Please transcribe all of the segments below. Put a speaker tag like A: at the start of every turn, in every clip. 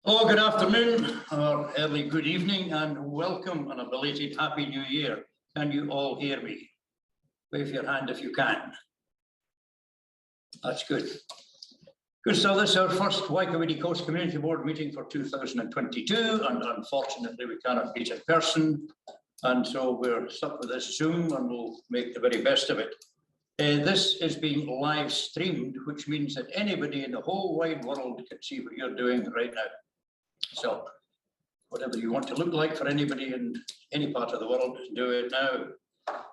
A: Hello, good afternoon, or early good evening, and welcome and a belated Happy New Year. Can you all hear me? Wave your hand if you can. That's good. Good, so this is our first Waikouaiti Coast Community Board meeting for 2022, and unfortunately we cannot meet in person, and so we're stuck with this Zoom, and we'll make the very best of it. This is being live streamed, which means that anybody in the whole wide world can see what you're doing right now. So whatever you want to look like for anybody in any part of the world, do it now.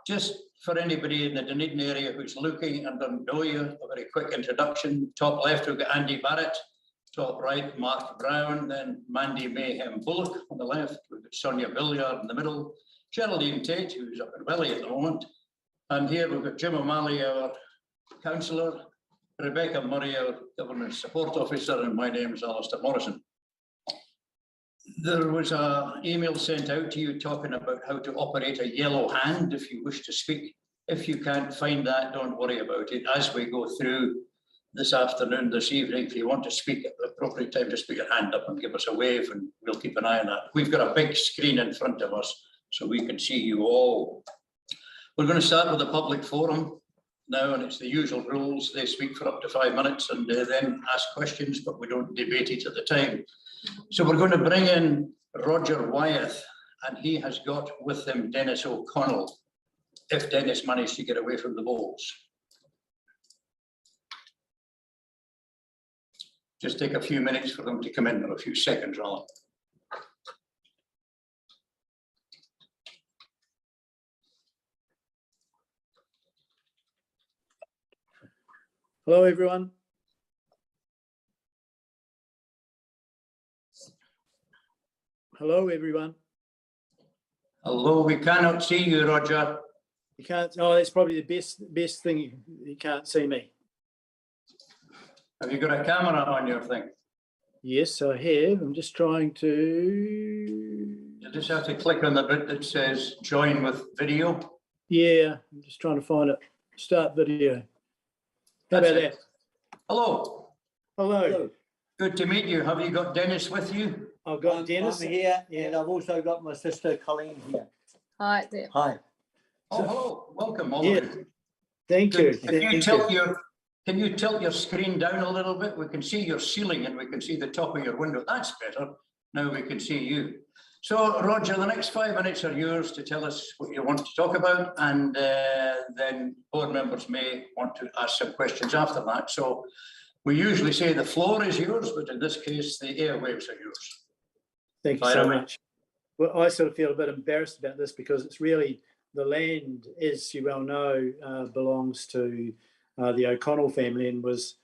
A: Just for anybody in the Dunedin area who's looking and doesn't know you, a very quick introduction. Top left, we've got Andy Barrett. Top right, Mark Brown. Then Mandy Mayhem Bullock on the left. We've got Sonia Billiard in the middle. Geraldine Tate, who's up in Welly at the moment. And here we've got Jim O'Malley, our councillor. Rebecca Murray, our government support officer. And my name is Alistair Morrison. There was an email sent out to you talking about how to operate a yellow hand if you wish to speak. If you can't find that, don't worry about it. As we go through this afternoon, this evening, if you want to speak at the appropriate time, just put your hand up and give us a wave and we'll keep an eye on that. We've got a big screen in front of us so we can see you all. We're going to start with a public forum now, and it's the usual rules. They speak for up to 5 minutes and then ask questions, but we don't debate it at the time. So we're going to bring in Roger Wyeth, and he has got with him Dennis O'Connell, if Dennis managed to get away from the bowls. Just take a few minutes for them to come in, or a few seconds rather.
B: Hello, everyone. Hello, everyone.
A: Hello, we cannot see you, Roger.
B: You can't. Oh, that's probably the best thing. You can't see me.
A: Have you got a camera on your thing?
B: Yes, I have. I'm just trying to.
A: You just have to click on the bit that says join with video.
B: Yeah, I'm just trying to find it. Start video. How about that?
A: Hello.
B: Hello.
A: Good to meet you. Have you got Dennis with you?
B: I've got Dennis
C: here, and I've also got my sister Colleen here.
D: Hi there.
C: Hi.
A: Oh, hello. Welcome, all
B: Yeah.
A: of you.
B: Thank you.
A: Can you tilt your screen down a little bit? We can see your ceiling and we can see the top of your window. That's better. Now we can see you. So, Roger, the next 5 minutes are yours to tell us what you want to talk about, and then board members may want to ask some questions after that. So we usually say the floor is yours, but in this case, the airwaves are yours.
B: Thank you so much. Well, I sort of feel a bit embarrassed about this because it's really the land, as you well know, belongs to the O'Connell family and was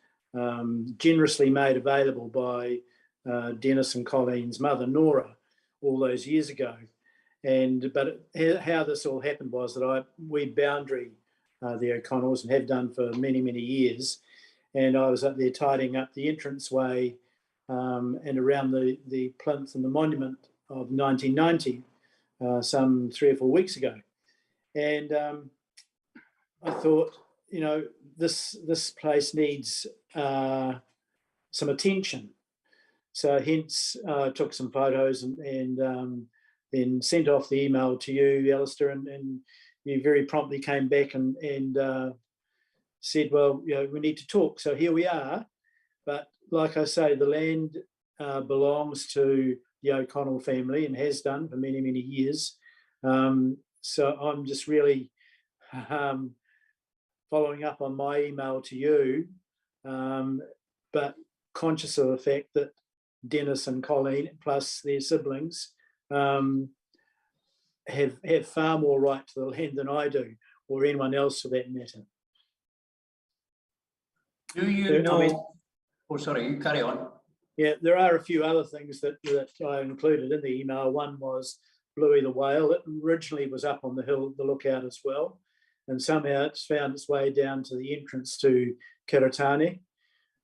B: generously made available by Dennis and Colleen's mother, Nora, all those years ago. But how this all happened was that we boundary the O'Connells and have done for many, many years. And I was up there tidying up the entranceway and around the plinth and the monument of 1990, some 3 or 4 weeks ago. And I thought, you know, this place needs some attention. So hence I took some photos and then sent off the email to you, Alistair, and you very promptly came back and said, well, you know, we need to talk. So here we are. But like I say, the land belongs to the O'Connell family and has done for many, many years. So I'm just really following up on my email to you, but conscious of the fact that Dennis and Colleen, plus their siblings, have far more right to the land than I do, or anyone else for that matter.
A: Do you know? Oh, sorry, you carry on.
B: Yeah, there are a few other things that I included in the email. One was Bluey the whale. It originally was up on the hill, the lookout as well, and somehow it's found its way down to the entrance to Kiratane.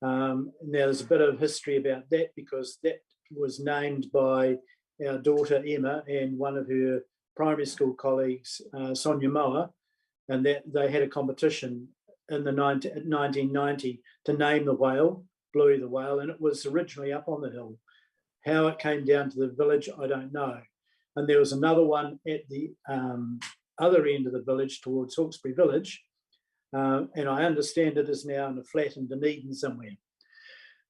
B: Now there's a bit of history about that because that was named by our daughter Emma and one of her primary school colleagues, Sonia Moa, and that they had a competition in the 1990 to name the whale, Bluey the whale, and it was originally up on the hill. How it came down to the village, I don't know. And there was another one at the other end of the village towards Hawksbury village. And I understand it is now in a flat in Dunedin somewhere.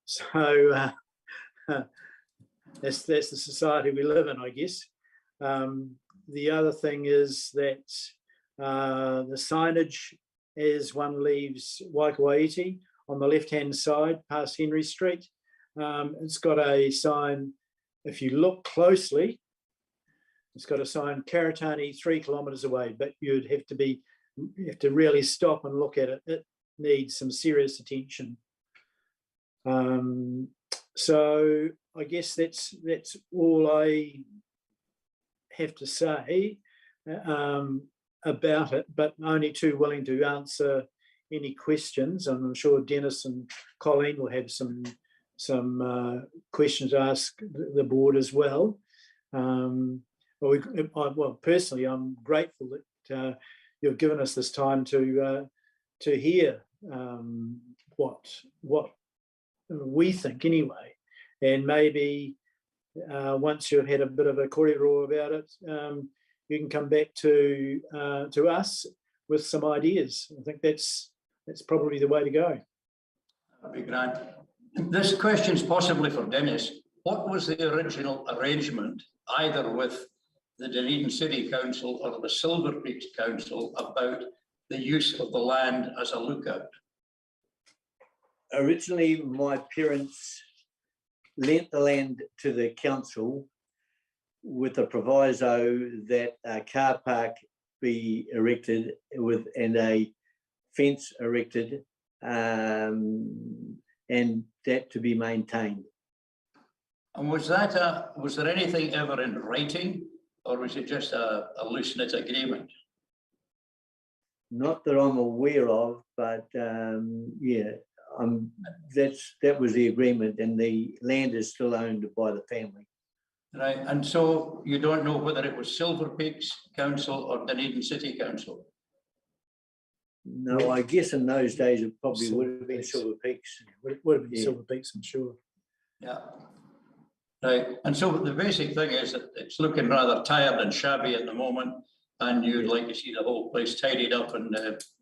B: So that's the society we live in, I guess. The other thing is that the signage as one leaves Waikouaiti on the left-hand side past Henry Street, it's got a sign, if you look closely, it's got a sign Karatani 3 kilometres away, but you'd have to really stop and look at it. It needs some serious attention. So I guess that's all I have to say about it, but only too willing to answer any questions. And I'm sure Dennis and Colleen will have some questions to ask the board as well. Well, personally, I'm grateful that you've given us this time to hear what we think anyway, and maybe once you've had a bit of a korero about it, you can come back to us with some ideas. I think that's probably the way to go.
A: That'd be grand. This question's possibly for Dennis. What was the original arrangement, either with the Dunedin City Council or the Silver Beach Council, about the use of the land as a lookout?
C: Originally, my parents lent the land to the council with a proviso that a car park be erected and a fence erected, and that to be maintained.
A: And was there anything ever in writing, or was it just a loose knit agreement?
C: Not that I'm aware of, but yeah, that was the agreement, and the land is still owned by the family.
A: Right, and so you don't know whether it was Silver Peaks Council or Dunedin City Council?
C: No, I guess in those days it probably would have been Silver Peaks.
B: Would have been Silver Peaks, I'm sure.
A: Yeah. Right, and so the basic thing is that it's looking rather tired and shabby at the moment, and you'd like to see the whole place tidied up and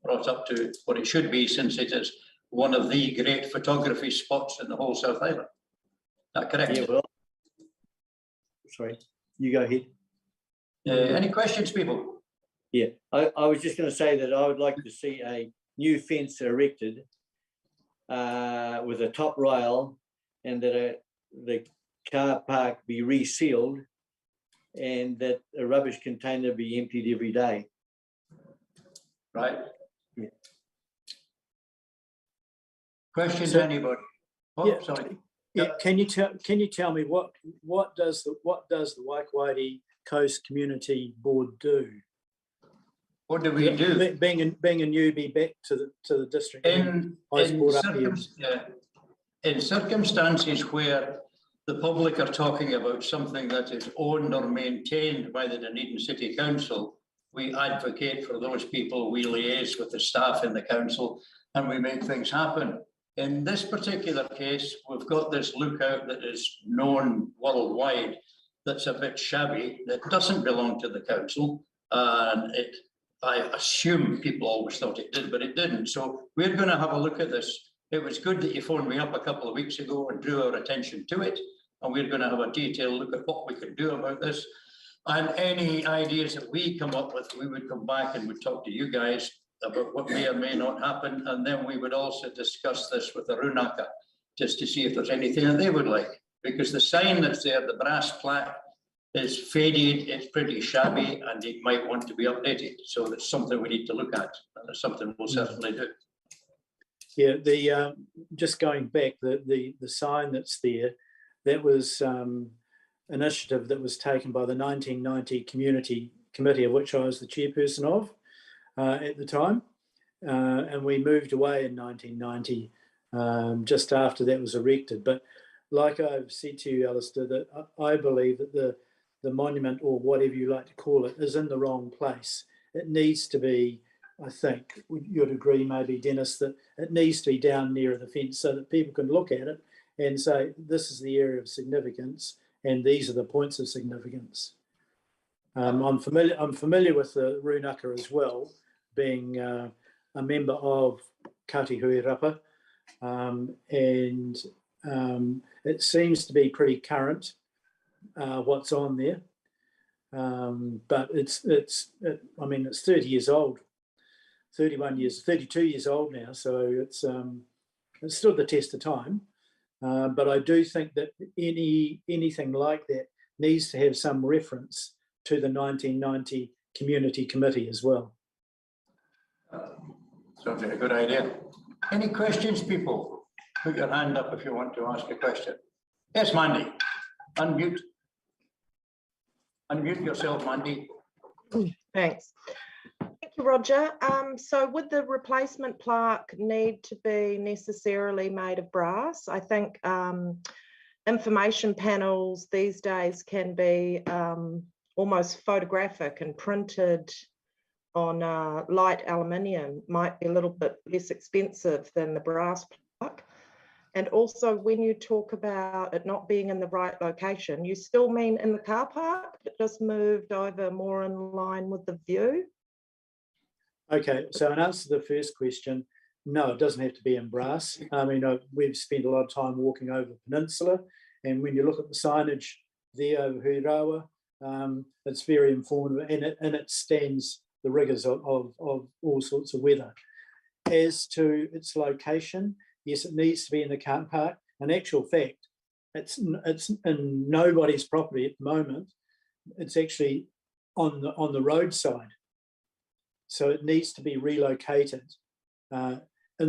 A: brought up to what it should be, since it is one of the great photography spots in the whole South Island. Is that correct?
C: Yeah, well, sorry, you go ahead.
A: Any questions, people?
C: Yeah, I was just going to say that I would like to see a new fence erected with a top rail, and that the car park be resealed, and that a rubbish container be emptied every day.
A: Right.
C: Yeah.
A: Questions, anybody? Oh,
B: yeah,
A: sorry.
B: Yeah, can you tell me what does the Waikouaiti Coast Community Board do?
A: What do we do?
B: Being a newbie back to the district.
A: In circumstances where the public are talking about something that is owned or maintained by the Dunedin City Council, we advocate for those people, we liaise with the staff in the council, and we make things happen. In this particular case, we've got this lookout that is known worldwide, that's a bit shabby, that doesn't belong to the council, and I assume people always thought it did, but it didn't. So we're going to have a look at this. It was good that you phoned me up a couple of weeks ago and drew our attention to it, and we're going to have a detailed look at what we can do about this. And any ideas that we come up with, we would come back and we'd talk to you guys about what may or may not happen, and then we would also discuss this with the Runaka, just to see if there's anything that they would like. Because the sign that's there, the brass plaque, is faded, it's pretty shabby, and it might want to be updated. So that's something we need to look at, and it's something we'll certainly do.
B: Yeah, just going back, the sign that's there, that was initiative that was taken by the 1990 Community Committee, of which I was the chairperson of at the time, and we moved away in 1990, just after that was erected. But like I've said to you, Alistair, that I believe that the monument, or whatever you like to call it, is in the wrong place. It needs to be, I think, you'd agree maybe, Dennis, that it needs to be down near the fence so that people can look at it and say, this is the area of significance, and these are the points of significance. I'm familiar with the Runaka as well, being a member of Kati Hui Rapa, and it seems to be pretty current what's on there, but it's 30 years old, 32 years old now, so it's stood the test of time. But I do think that anything like that needs to have some reference to the 1990 Community Committee as well.
A: Sounds like a good idea. Any questions, people? Put your hand up if you want to ask a question. Yes, Mandy. Unmute. Unmute yourself, Mandy.
D: Thanks. Thank you, Roger. So would the replacement plaque need to be necessarily made of brass? I think information panels these days can be almost photographic and printed on light aluminium, might be a little bit less expensive than the brass plaque. And also, when you talk about it not being in the right location, you still mean in the car park, it just moved over more in line with the view?
B: Okay, so in answer to the first question, no, it doesn't have to be in brass. I mean, we've spent a lot of time walking over the peninsula, and when you look at the signage there over Hurawa, it's very informative, and it stands the rigours of all sorts of weather. As to its location, yes, it needs to be in the car park. In actual fact, it's in nobody's property at the moment. It's actually on the roadside. So it needs to be relocated in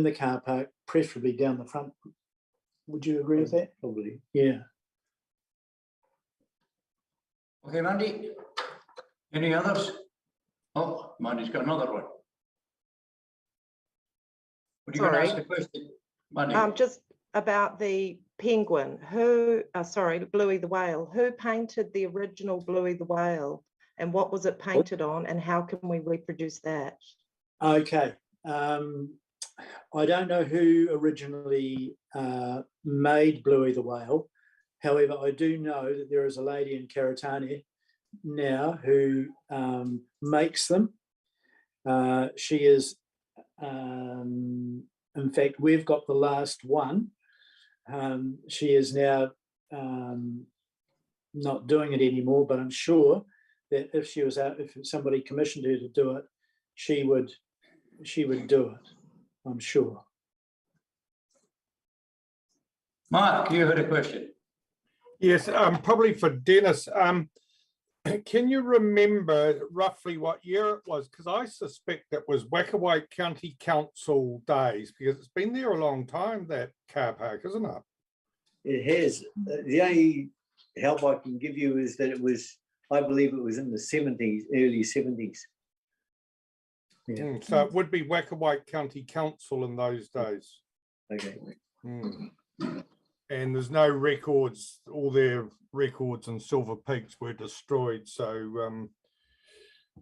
B: the car park, preferably down the front. Would you agree with that?
C: Probably.
B: Yeah.
A: Okay, Mandy. Any others? Oh, Mandy's got another one. What are you going to ask the question, Mandy?
D: Just about the penguin. Who, sorry, Bluey the whale. Who painted the original Bluey the whale? And what was it painted on, and how can we reproduce that?
B: Okay. I don't know who originally made Bluey the whale. However, I do know that there is a lady in Karatane now who makes them. She is, in fact, we've got the last one. She is now not doing it anymore, but I'm sure that if she was out, if somebody commissioned her to do it, she would do it, I'm sure.
A: Mark, you had a question.
E: Yes, probably for Dennis. Can you remember roughly what year it was? Because I suspect it was Waikouaiti County Council days, because it's been there a long time, that car park, isn't it?
C: It has. The only help I can give you is that it was, I believe it was in the 70s, early 70s.
B: Yeah.
E: So it would be Waikouaiti County Council in those days.
C: Okay.
E: And there's no records, all their records and Silver Peaks were destroyed, so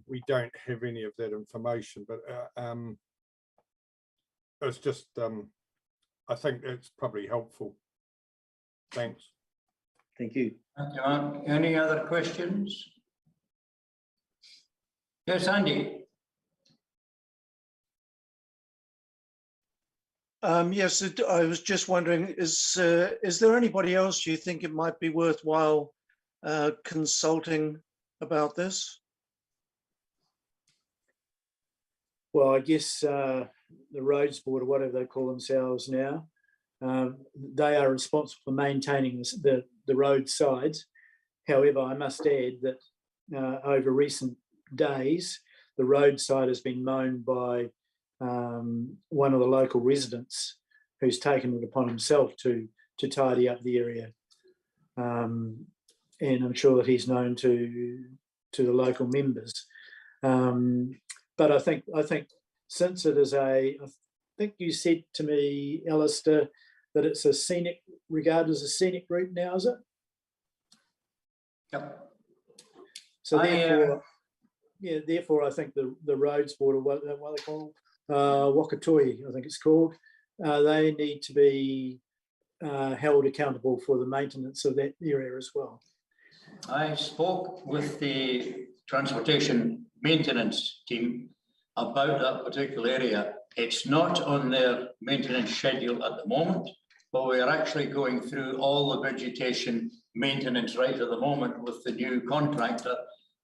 E: we don't have any of that information, but it's just, I think it's probably helpful. Thanks.
C: Thank you.
A: Thank you, Mark. Any other questions? Yes, Andy.
F: Yes, I was just wondering, is there anybody else you think it might be worthwhile consulting about this?
B: Well, I guess the Roads Board, or whatever they call themselves now, they are responsible for maintaining the road sides. However, I must add that over recent days, the roadside has been mown by one of the local residents who's taken it upon himself to tidy up the area, and I'm sure that he's known to the local members. But I think since it is I think you said to me, Alistair, that it's a scenic, regarded as a scenic route now, is it?
A: Yep.
B: So therefore, I think the Roads Board, or what they call Waikouaiti, I think it's called, they need to be held accountable for the maintenance of that area as well.
A: I spoke with the transportation maintenance team about that particular area. It's not on their maintenance schedule at the moment, but we are actually going through all the vegetation maintenance right at the moment with the new contractor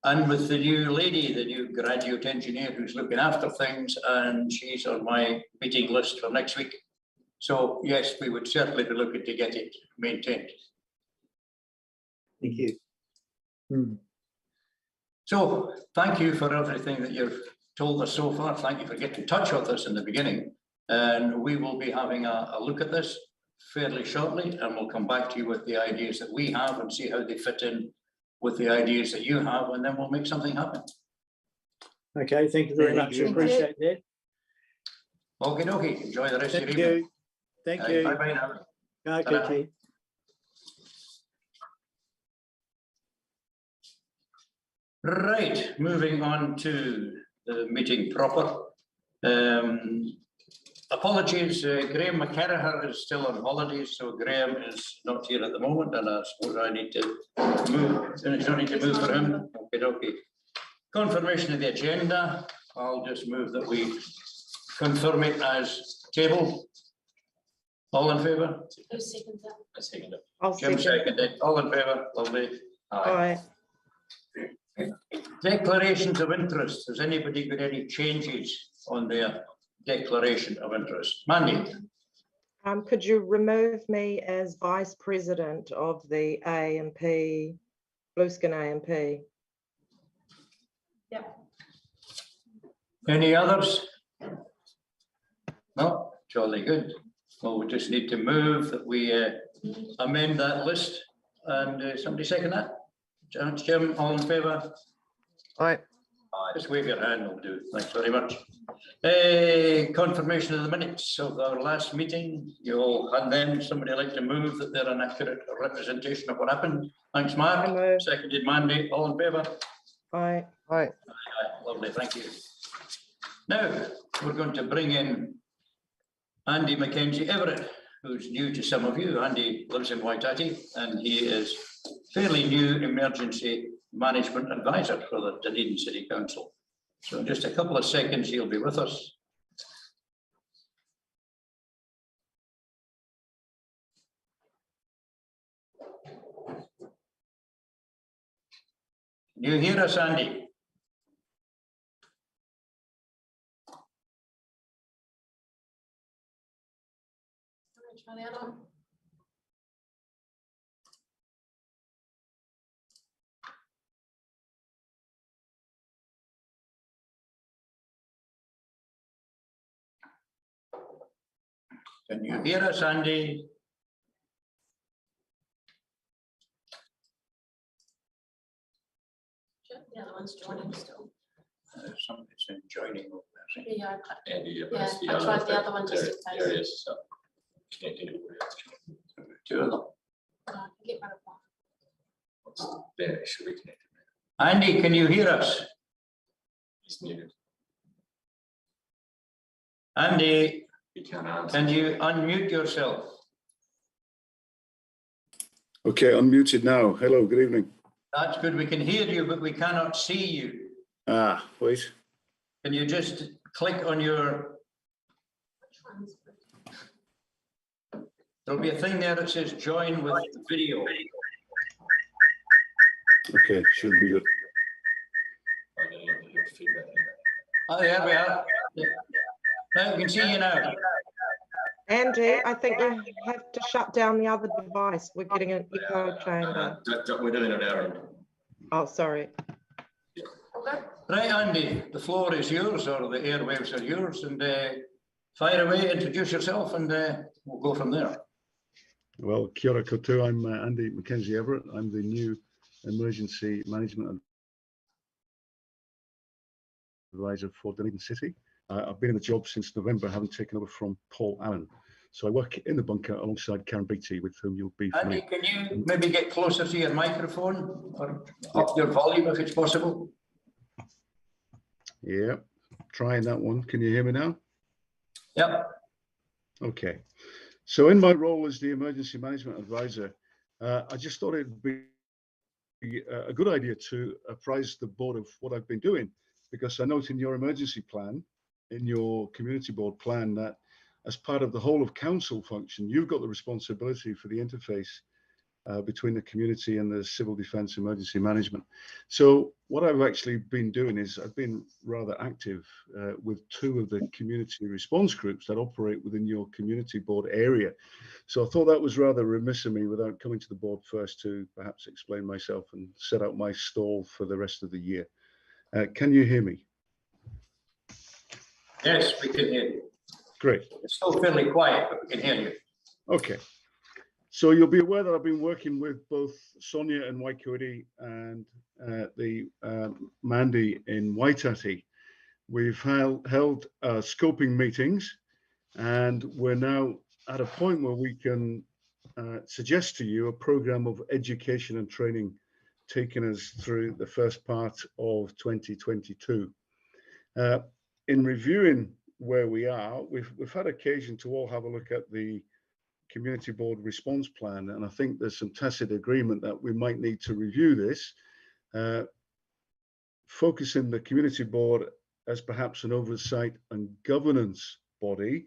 A: and with the new lady, the new graduate engineer who's looking after things, and she's on my meeting list for next week. So yes, we would certainly be looking to get it maintained.
C: Thank you.
A: So thank you for everything that you've told us so far. Thank you for getting in touch with us in the beginning. And we will be having a look at this fairly shortly, and we'll come back to you with the ideas that we have and see how they fit in with the ideas that you have, and then we'll make something happen.
B: Okay, thank you very
C: Thank
B: much.
C: you.
B: Appreciate that.
A: Okay, dokie. Enjoy the rest of
B: Thank
A: your evening.
B: you. Thank you.
A: Bye bye now.
B: Okay,
A: Ta-ra.
B: Keith.
A: Right, moving on to the meeting proper. Apologies, Graham McCarraher is still on holidays, so Graham is not here at the moment, and I suppose I need to move. And I need to move for him. Okay, okay. Confirmation of the agenda. I'll just move that we confirm it as tabled. All in favour?
G: Who seconds that? I second it.
D: I'll
A: Jim
D: second.
A: seconded. All in favour? Lovely.
D: Aye.
A: Declarations of interest. Has anybody got any changes on their declaration of interest? Mandy?
D: Could you remove me as vice president of the A&P, Blueskin A&P?
G: Yep.
A: Any others? No, jolly good. Well, we just need to move that we amend that list, and somebody second that? Jim, all in favour?
H: Aye.
A: Just wave your hand, will do. Thanks very much. Confirmation of the minutes of our last meeting. You all had them. Somebody like to move that they're an accurate representation of what happened. Thanks,
D: I
A: Mark.
D: move.
A: Seconded, Mandy. All in favour?
D: Aye.
H: Aye.
A: Aye, lovely, thank you. Now, we're going to bring in Andy Mackenzie Everett, who's new to some of you. Andy lives in Waikouaiti, and he is fairly new emergency management advisor for the Dunedin City Council. So in just a couple of seconds, he'll be with us. Can you hear us, Andy?
G: Try the other one.
A: Can you hear us, Andy?
G: The other one's joining still.
A: Somebody's been joining over there.
G: Yeah,
I: Andy,
G: yeah, I tried the other one just in
I: There
G: case.
I: it is. So connecting it with
A: Two of them.
G: I can get rid of one.
I: what's there. Should we connect it?
A: Andy, can you hear us?
I: He's muted.
A: Andy,
I: He can't answer.
A: can you unmute yourself?
J: Okay, unmuted now. Hello, good evening.
A: That's good. We can hear you, but we cannot see you.
J: Wait.
A: Can you just click on your,
G: Which one's?
A: there'll be a thing there that says join with video.
J: Okay, should be good.
I: I don't know if you have feedback there.
A: Oh, there we are. Now we can see you now.
D: Andy, I think you have to shut down the other device. We're getting an echo chamber.
I: We're doing it our end.
D: Oh, sorry.
G: Okay.
A: Right, Andy, the floor is yours, or the airwaves are yours, and fire away, introduce yourself, and we'll go from there.
J: Well, kia ora koutou. I'm Andy Mackenzie Everett. I'm the new emergency management advisor for Dunedin City. I've been in the job since November, having taken over from Paul Allen. So I work in the bunker alongside Karen Beattie, with whom you'll be
A: Andy,
J: familiar.
A: can you maybe get closer to your microphone or up your volume if it's possible?
J: Yeah, trying that one. Can you hear me now?
A: Yep.
J: Okay. So in my role as the emergency management advisor, I just thought it'd be a good idea to apprise the board of what I've been doing, because I note in your emergency plan, in your community board plan, that as part of the whole of council function, you've got the responsibility for the interface between the community and the civil defence emergency management. So what I've actually been doing is I've been rather active with 2 of the community response groups that operate within your community board area. So I thought that was rather remiss of me, without coming to the board first, to perhaps explain myself and set out my stall for the rest of the year. Can you hear me?
A: Yes, we can hear you.
J: Great.
A: It's still fairly quiet, but we can hear you.
J: Okay. So you'll be aware that I've been working with both Sonia in Waikouaiti and Mandy in Waitati. We've held scoping meetings, and we're now at a point where we can suggest to you a program of education and training taking us through the first part of 2022. In reviewing where we are, we've had occasion to all have a look at the community board response plan, and I think there's some tacit agreement that we might need to review this, focusing the community board as perhaps an oversight and governance body,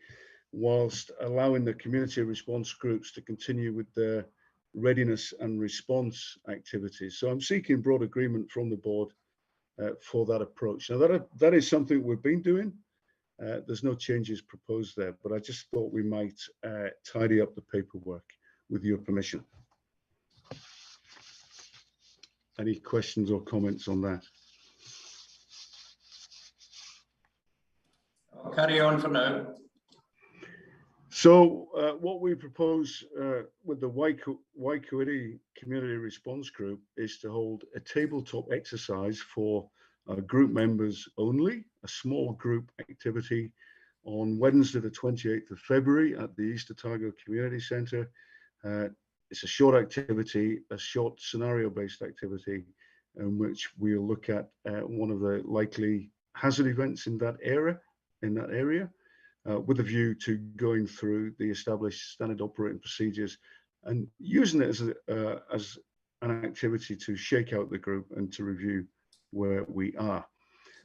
J: whilst allowing the community response groups to continue with their readiness and response activities. So I'm seeking broad agreement from the board for that approach. Now that is something we've been doing. There's no changes proposed there, but I just thought we might tidy up the paperwork with your permission. Any questions or comments on that?
A: I'll carry on for now.
J: So what we propose with the Waikouaiti Community Response Group is to hold a tabletop exercise for group members only, a small group activity on Wednesday the 28th of February at the East Otago Community Centre. It's a short activity, a short scenario-based activity in which we'll look at one of the likely hazard events in that area, with a view to going through the established standard operating procedures and using it as an activity to shake out the group and to review where we are.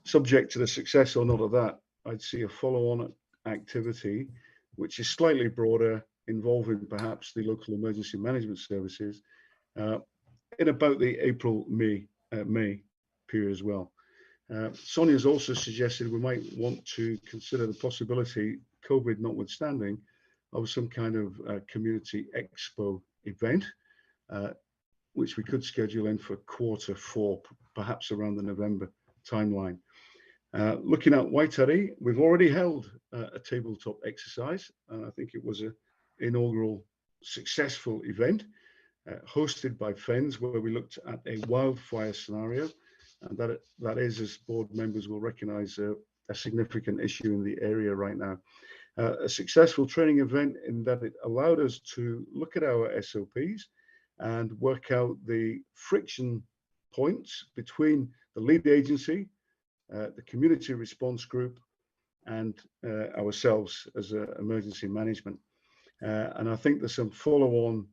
J: Subject to the success or not of that, I'd see a follow-on activity which is slightly broader, involving perhaps the local emergency management services in about the April-May period as well. Sonia's also suggested we might want to consider the possibility, COVID notwithstanding, of some kind of community expo event, which we could schedule in for Q4, perhaps around the November timeline. Looking at Waitati, we've already held a tabletop exercise, and I think it was an inaugural successful event hosted by FENS, where we looked at a wildfire scenario, and that is, as board members will recognise, a significant issue in the area right now. A successful training event in that it allowed us to look at our SOPs and work out the friction points between the lead agency, the community response group, and ourselves as emergency management. And I think there's some follow-on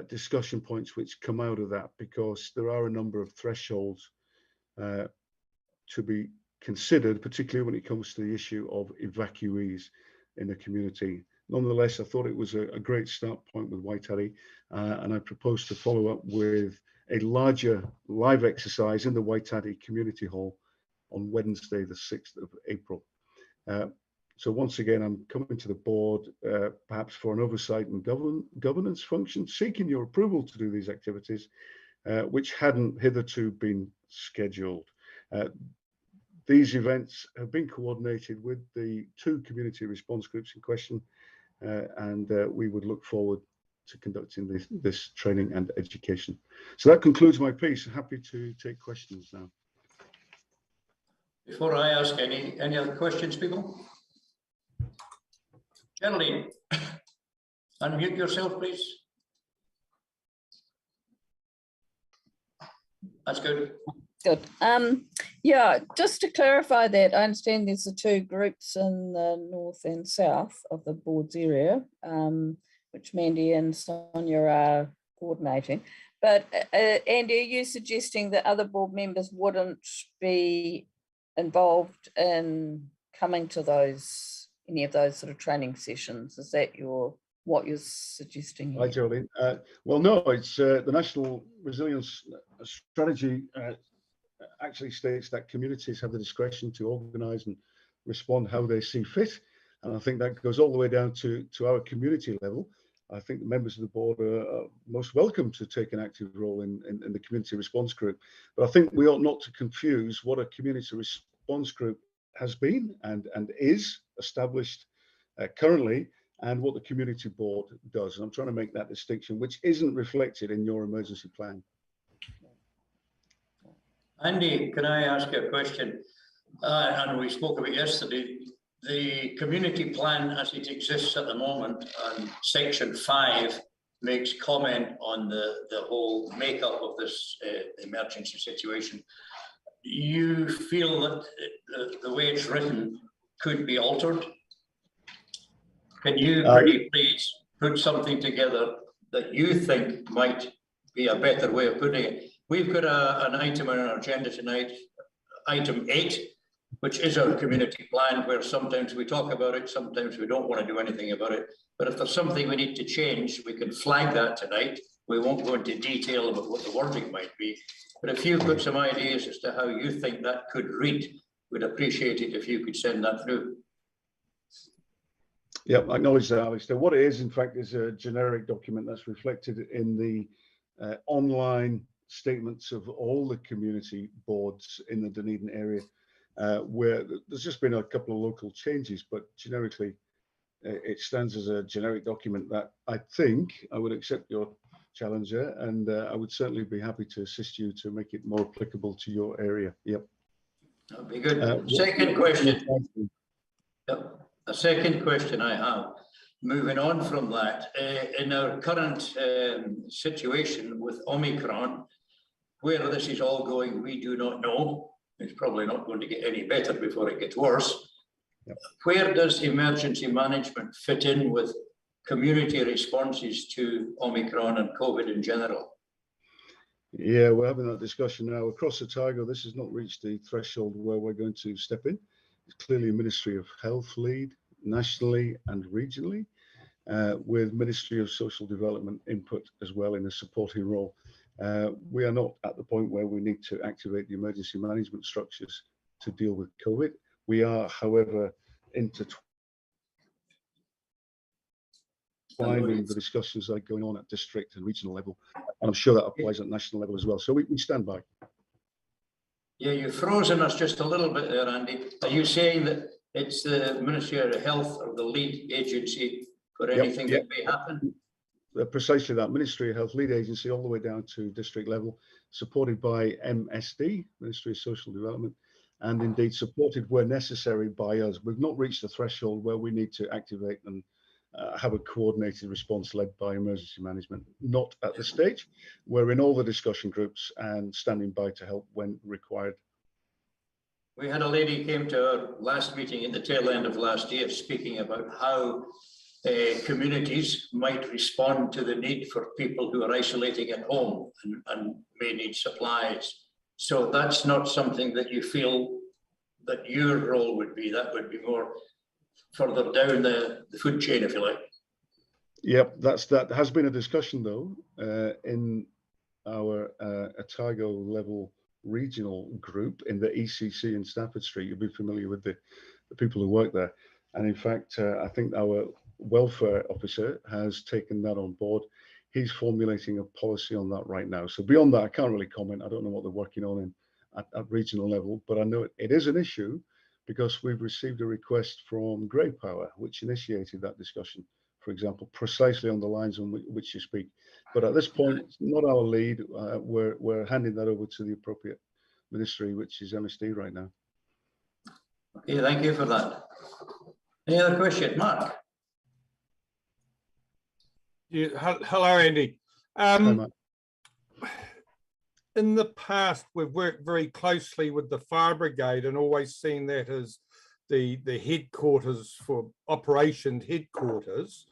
J: discussion points which come out of that, because there are a number of thresholds to be considered, particularly when it comes to the issue of evacuees in the community. Nonetheless, I thought it was a great start point with Waitati, and I propose to follow up with a larger live exercise in the Waitati Community Hall on Wednesday, the 6th of April. So once again, I'm coming to the board, perhaps for an oversight and governance function, seeking your approval to do these activities, which hadn't hitherto been scheduled. These events have been coordinated with the 2 community response groups in question, and we would look forward to conducting this training and education. So that concludes my piece. Happy to take questions now.
A: Before I ask any other questions, people? Geraldine, unmute yourself, please. That's good.
H: Good. Yeah, just to clarify that, I understand there's the 2 groups in the north and south of the board's area, which Mandy and Sonia are coordinating. But Andy, are you suggesting that other board members wouldn't be involved in coming to any of those sort of training sessions? Is that what you're suggesting
J: Hi,
H: here?
J: Jolene. Well, no, it's the National Resilience Strategy actually states that communities have the discretion to organise and respond how they see fit. And I think that goes all the way down to our community level. I think the members of the board are most welcome to take an active role in the community response group. But I think we ought not to confuse what a community response group has been and is established currently and what the community board does. And I'm trying to make that distinction, which isn't reflected in your emergency plan.
A: Andy, can I ask you a question? And we spoke about yesterday, the community plan as it exists at the moment, and section 5 makes comment on the whole makeup of this emergency situation. You feel that the way it's written could be altered? Can you pretty please put something together that you think might be a better way of putting it? We've got an item on our agenda tonight, item 8, which is our community plan, where sometimes we talk about it, sometimes we don't want to do anything about it. But if there's something we need to change, we can flag that tonight. We won't go into detail about what the wording might be. But if you've got some ideas as to how you think that could read, we'd appreciate it if you could send that through.
J: Yeah, I acknowledge that, Alistair. What it is, in fact, is a generic document that's reflected in the online statements of all the community boards in the Dunedin area, where there's just been a couple of local changes, but generically it stands as a generic document that I think I would accept your challenge there, and I would certainly be happy to assist you to make it more applicable to your area. Yep.
A: That'd be good. Second question. Yep. A second question I have, moving on from that, in our current situation with Omicron, where this is all going, we do not know. It's probably not going to get any better before it gets worse. Yep. Where does emergency management fit in with community responses to Omicron and COVID in general?
J: Yeah, we're having that discussion now. Across Otago, this has not reached the threshold where we're going to step in. It's clearly a Ministry of Health lead, nationally and regionally, with Ministry of Social Development input as well in a supporting role. We are not at the point where we need to activate the emergency management structures to deal with COVID. We are, however, intertwined in the discussions that are going on at district and regional level. And I'm sure that applies at national level as well. So we stand by.
A: Yeah, you've frozen us just a little bit there, Andy. Are you saying that it's the Ministry of Health or the lead agency for anything that may happen?
J: Precisely that, Ministry of Health lead agency all the way down to district level, supported by MSD, Ministry of Social Development, and indeed supported where necessary by us. We've not reached the threshold where we need to activate and have a coordinated response led by emergency management. Not at this stage. We're in all the discussion groups and standing by to help when required.
A: We had a lady came to our last meeting at the tail end of last year speaking about how communities might respond to the need for people who are isolating at home and may need supplies. So that's not something that you feel that your role would be. That would be more further down the food chain, if you like. Yep,
J: that has been a discussion though in our Otago level regional group in the ECC in Stafford Street. You'll be familiar with the people who work there. And in fact, I think our welfare officer has taken that on board. He's formulating a policy on that right now. So beyond that, I can't really comment. I don't know what they're working on at regional level, but I know it is an issue because we've received a request from Grey Power, which initiated that discussion, for example, precisely on the lines on which you speak. But at this point, it's not our lead. We're handing that over to the appropriate ministry, which is MSD right now.
A: Okay, thank you for that. Any other question, Mark?
E: Yeah, hello, Andy.
J: Hi, Mark.
E: In the past, we've worked very closely with the fire brigade and always seen that as the headquarters for operation headquarters.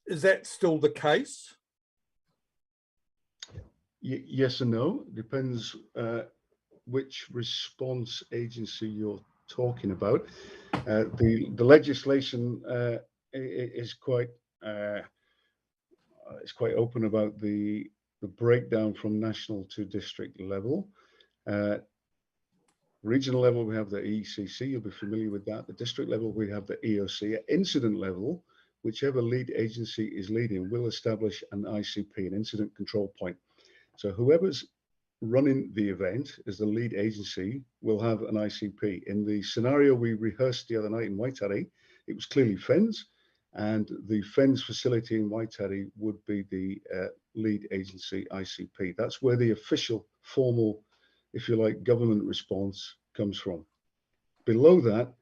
E: Is that still the case?
J: Yes and no. Depends which response agency you're talking about. The legislation is quite it's quite open about the breakdown from national to district level. Regional level, we have the ECC, you'll be familiar with that. The district level, we have the EOC. At incident level, whichever lead agency is leading will establish an ICP, an incident control point. So whoever's running the event as the lead agency will have an ICP. In the scenario we rehearsed the other night in Waikouaiti, it was clearly FENS, and the FENS facility in Waikouaiti would be the lead agency ICP. That's where the official, formal, if you like, government response comes from. Below that,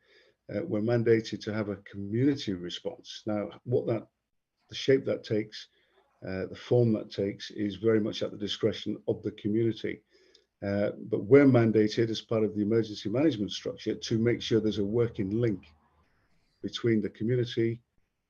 J: we're mandated to have a community response. Now, the shape that takes, the form that takes is very much at the discretion of the community. But we're mandated as part of the emergency management structure to make sure there's a working link between the community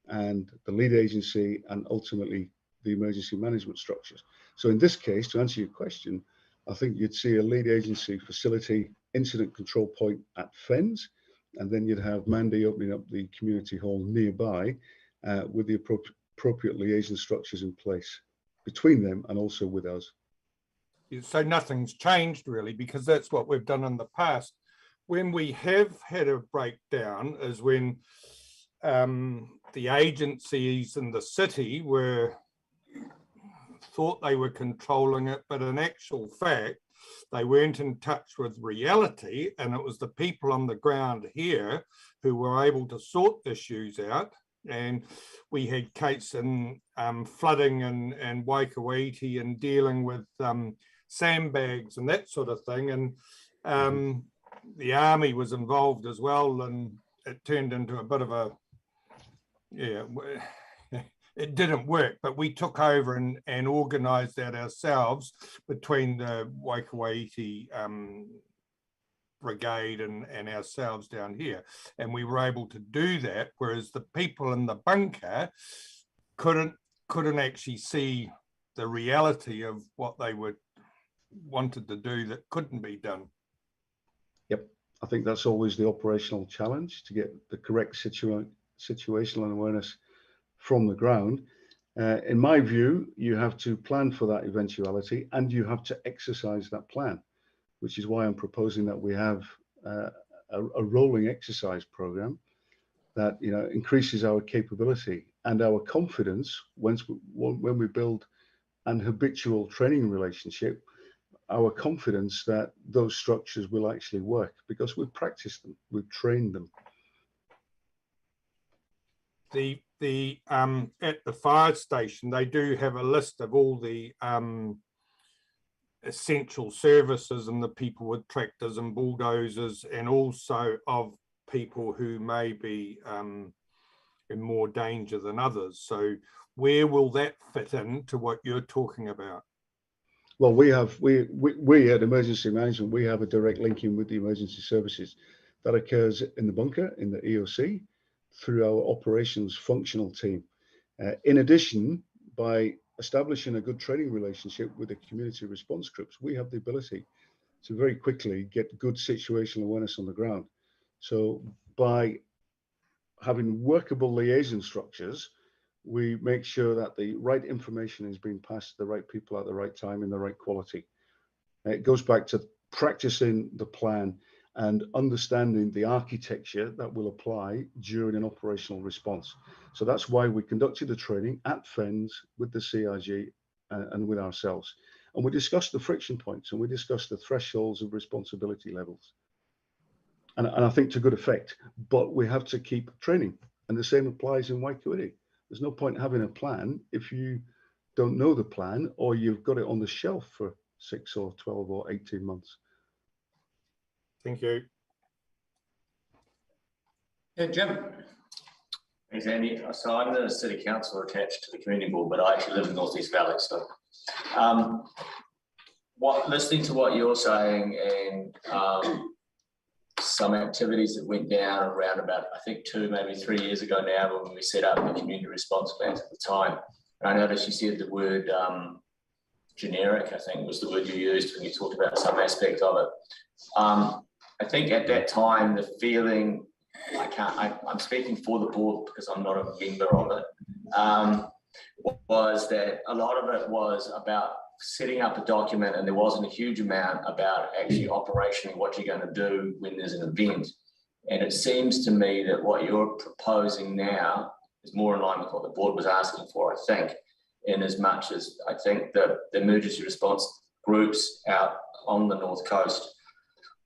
J: and the lead agency and ultimately the emergency management structures. So in this case, to answer your question, I think you'd see a lead agency facility incident control point at FENS, and then you'd have Mandy opening up the community hall nearby with the appropriate liaison structures in place between them and also with us.
E: So nothing's changed really, because that's what we've done in the past. When we have had a breakdown is when the agencies in the city thought they were controlling it, but in actual fact, they weren't in touch with reality, and it was the people on the ground here who were able to sort issues out. And we had Kate's in flooding and Waikouaiti and dealing with sandbags and that sort of thing. And the army was involved as well, and it turned into a bit of a, it didn't work, but we took over and organised that ourselves between the Waikouaiti brigade and ourselves down here, and we were able to do that, whereas the people in the bunker couldn't actually see the reality of what they wanted to do that couldn't be done.
J: Yep, I think that's always the operational challenge, to get the correct situational awareness from the ground. In my view, you have to plan for that eventuality and you have to exercise that plan, which is why I'm proposing that we have a rolling exercise program that increases our capability and our confidence when we build an habitual training relationship, our confidence that those structures will actually work because we've practiced them, we've trained them.
E: At the fire station, they do have a list of all the essential services and the people with tractors and bulldozers, and also of people who may be in more danger than others. So where will that fit into what you're talking about?
J: Well, we at Emergency Management, we have a direct linking with the emergency services. That occurs in the bunker, in the EOC, through our operations functional team. In addition, by establishing a good training relationship with the community response groups, we have the ability to very quickly get good situational awareness on the ground. So by having workable liaison structures, we make sure that the right information is being passed to the right people at the right time in the right quality. It goes back to practicing the plan and understanding the architecture that will apply during an operational response. So that's why we conducted the training at FENS with the CRG and with ourselves. And we discussed the friction points and we discussed the thresholds of responsibility levels. And I think to good effect, but we have to keep training. And the same applies in Waikouaiti. There's no point having a plan if you don't know the plan or you've got it on the shelf for 6 or 12 or 18 months.
E: Thank you.
A: Jim.
I: Thanks, Andy. So I'm the city councillor attached to the community board, but I actually live in North East Valley. So listening to what you're saying and some activities that went down around about, I think 2, maybe 3 years ago now, when we set up the community response plans at the time. And I noticed you said the word generic, I think was the word you used when you talked about some aspect of it. I think at that time, the feeling, I'm speaking for the board because I'm not a member of it, was that a lot of it was about setting up a document, and there wasn't a huge amount about actually operationally what you're going to do when there's an event. And it seems to me that what you're proposing now is more in line with what the board was asking for, I think, in as much as I think the emergency response groups out on the North Coast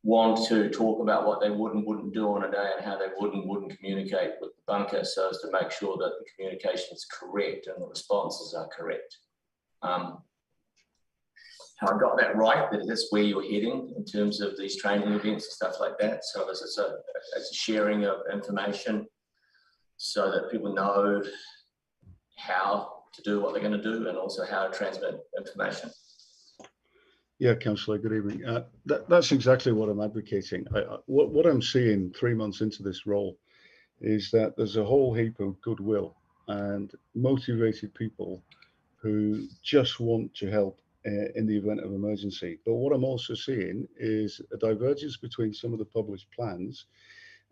I: want to talk about what they would and wouldn't do on a day and how they would and wouldn't communicate with the bunker so as to make sure that the communication is correct and the responses are correct. I got that right, that that's where you're heading in terms of these training events and stuff like that. So it's a sharing of information so that people know how to do what they're going to do and also how to transmit information.
J: Yeah, Councillor, good evening. That's exactly what I'm advocating. What I'm seeing 3 months into this role is that there's a whole heap of goodwill and motivated people who just want to help in the event of emergency. But what I'm also seeing is a divergence between some of the published plans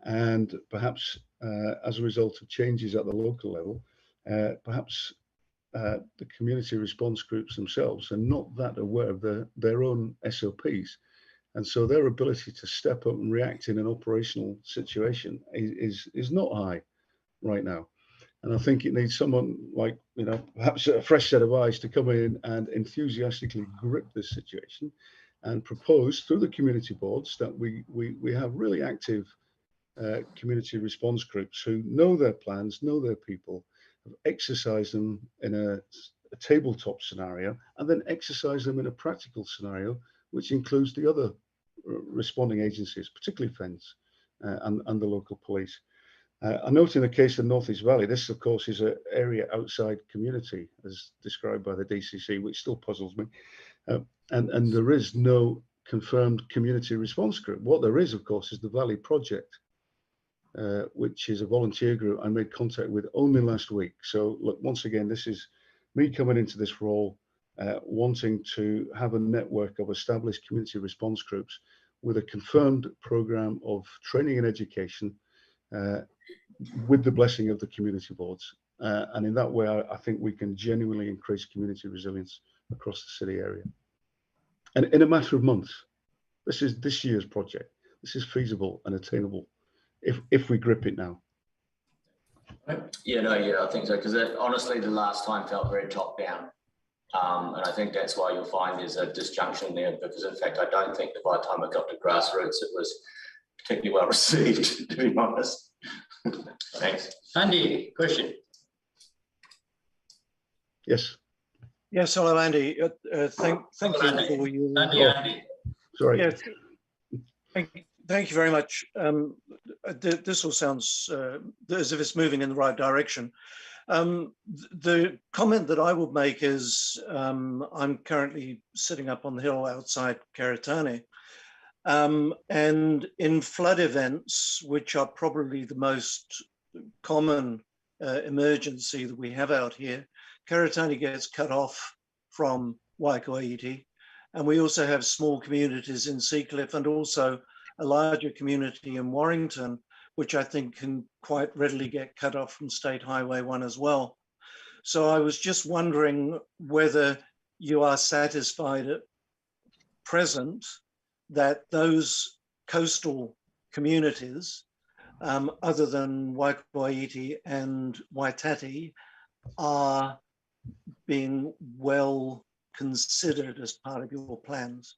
J: and perhaps as a result of changes at the local level, perhaps the community response groups themselves are not that aware of their own SOPs. And so their ability to step up and react in an operational situation is not high right now. And I think it needs someone like, perhaps a fresh set of eyes to come in and enthusiastically grip this situation and propose through the community boards that we have really active community response groups who know their plans, know their people, have exercised them in a tabletop scenario, and then exercise them in a practical scenario, which includes the other responding agencies, particularly FENS and the local police. I note in the case of North East Valley, this of course is an area outside community as described by the DCC, which still puzzles me. And there is no confirmed community response group. What there is, of course, is the Valley Project, which is a volunteer group I made contact with only last week. So look, once again, this is me coming into this role, wanting to have a network of established community response groups with a confirmed program of training and education, with the blessing of the community boards. And in that way, I think we can genuinely increase community resilience across the city area. And in a matter of months, this is this year's project. This is feasible and attainable if we grip it now.
I: Yeah, I think so, because honestly, the last time felt very top down. And I think that's why you'll find there's a disjunction there, because in fact, I don't think that by the time it got to grassroots, it was particularly well received, to be honest. Thanks.
A: Andy, question?
F: Yes, hello, Andy. Thank you for your...
A: Andy.
J: Sorry.
F: Yes. Thank you very much. This all sounds as if it's moving in the right direction. The comment that I would make is I'm currently sitting up on the hill outside Karitane, and in flood events, which are probably the most common emergency that we have out here, Karitane gets cut off from Waikouaiti, and we also have small communities in Seacliff and also a larger community in Warrington, which I think can quite readily get cut off from State Highway 1 as well. So I was just wondering whether you are satisfied at present that those coastal communities, other than Waikouaiti and Waitati, are being well considered as part of your plans.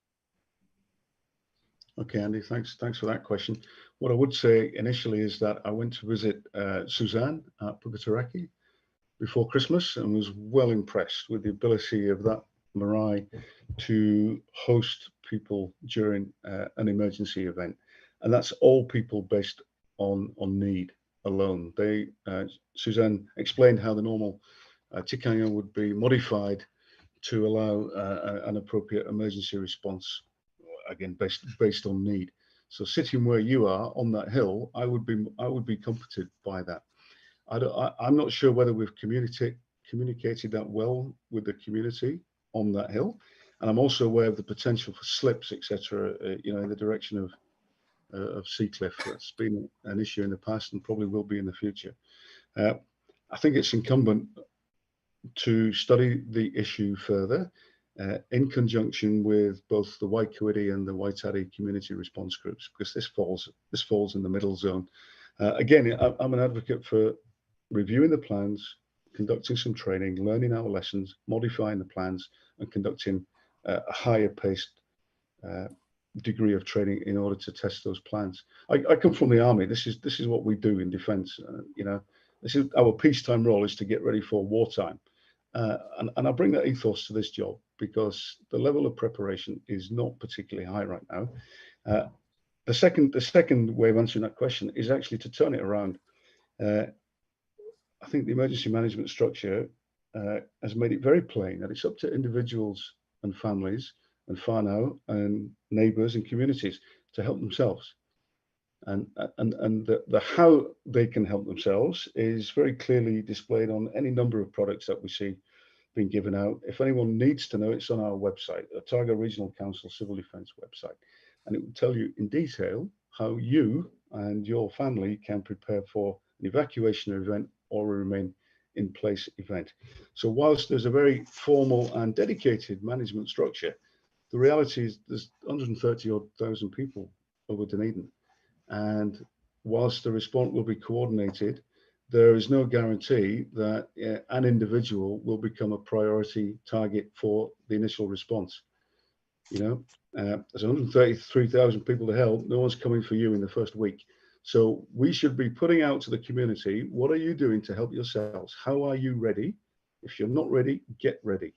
J: Okay, Andy, thanks for that question. What I would say initially is that I went to visit Suzanne at Puketereki before Christmas and was well impressed with the ability of that marae to host people during an emergency event. And that's all people based on need alone. Suzanne explained how the normal tikanga would be modified to allow an appropriate emergency response, again based on need. So sitting where you are on that hill, I would be comforted by that. I'm not sure whether we've communicated that well with the community on that hill. And I'm also aware of the potential for slips, etc., in the direction of sea cliff. That's been an issue in the past and probably will be in the future. I think it's incumbent to study the issue further in conjunction with both the Waikouaiti and the Waitari community response groups, because this falls in the middle zone. Again, I'm an advocate for reviewing the plans, conducting some training, learning our lessons, modifying the plans, and conducting a higher paced degree of training in order to test those plans. I come from the army. This is what we do in defence. This is our peacetime role, is to get ready for wartime. And I bring that ethos to this job because the level of preparation is not particularly high right now. The second way of answering that question is actually to turn it around. I think the emergency management structure has made it very plain that it's up to individuals and families and whānau and neighbours and communities to help themselves. And the how they can help themselves is very clearly displayed on any number of products that we see being given out. If anyone needs to know, it's on our website, the Otago Regional Council Civil Defence website, and it will tell you in detail how you and your family can prepare for an evacuation event or a remain in place event. So whilst there's a very formal and dedicated management structure, the reality is there's 130,000 people over Dunedin. And whilst the response will be coordinated, there is no guarantee that an individual will become a priority target for the initial response. There's 133,000 people to help. No one's coming for you in the first week. So we should be putting out to the community, what are you doing to help yourselves? How are you ready? If you're not ready, get ready.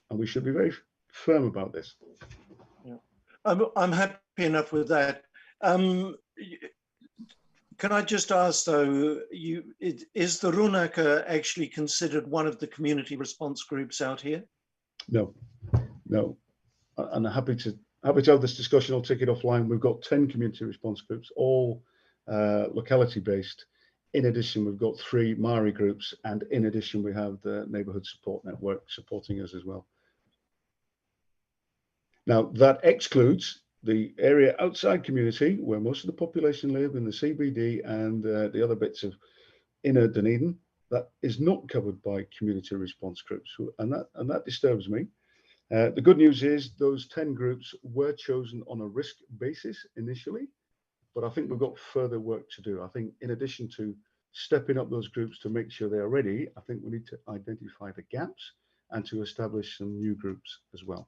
J: And we should be very firm about this.
F: Yeah. I'm happy enough with that. Can I just ask though, is the Runaka actually considered one of the community response groups out here?
J: No. And I'm happy to have this discussion. I'll take it offline. We've got 10 community response groups, all locality based. In addition, we've got 3 Māori groups, and in addition, we have the Neighbourhood Support Network supporting us as well. Now, that excludes the area outside community where most of the population live in the CBD and the other bits of inner Dunedin. That is not covered by community response groups, and that disturbs me. The good news is those 10 groups were chosen on a risk basis initially, but I think we've got further work to do. I think in addition to stepping up those groups to make sure they are ready, I think we need to identify the gaps and to establish some new groups as well.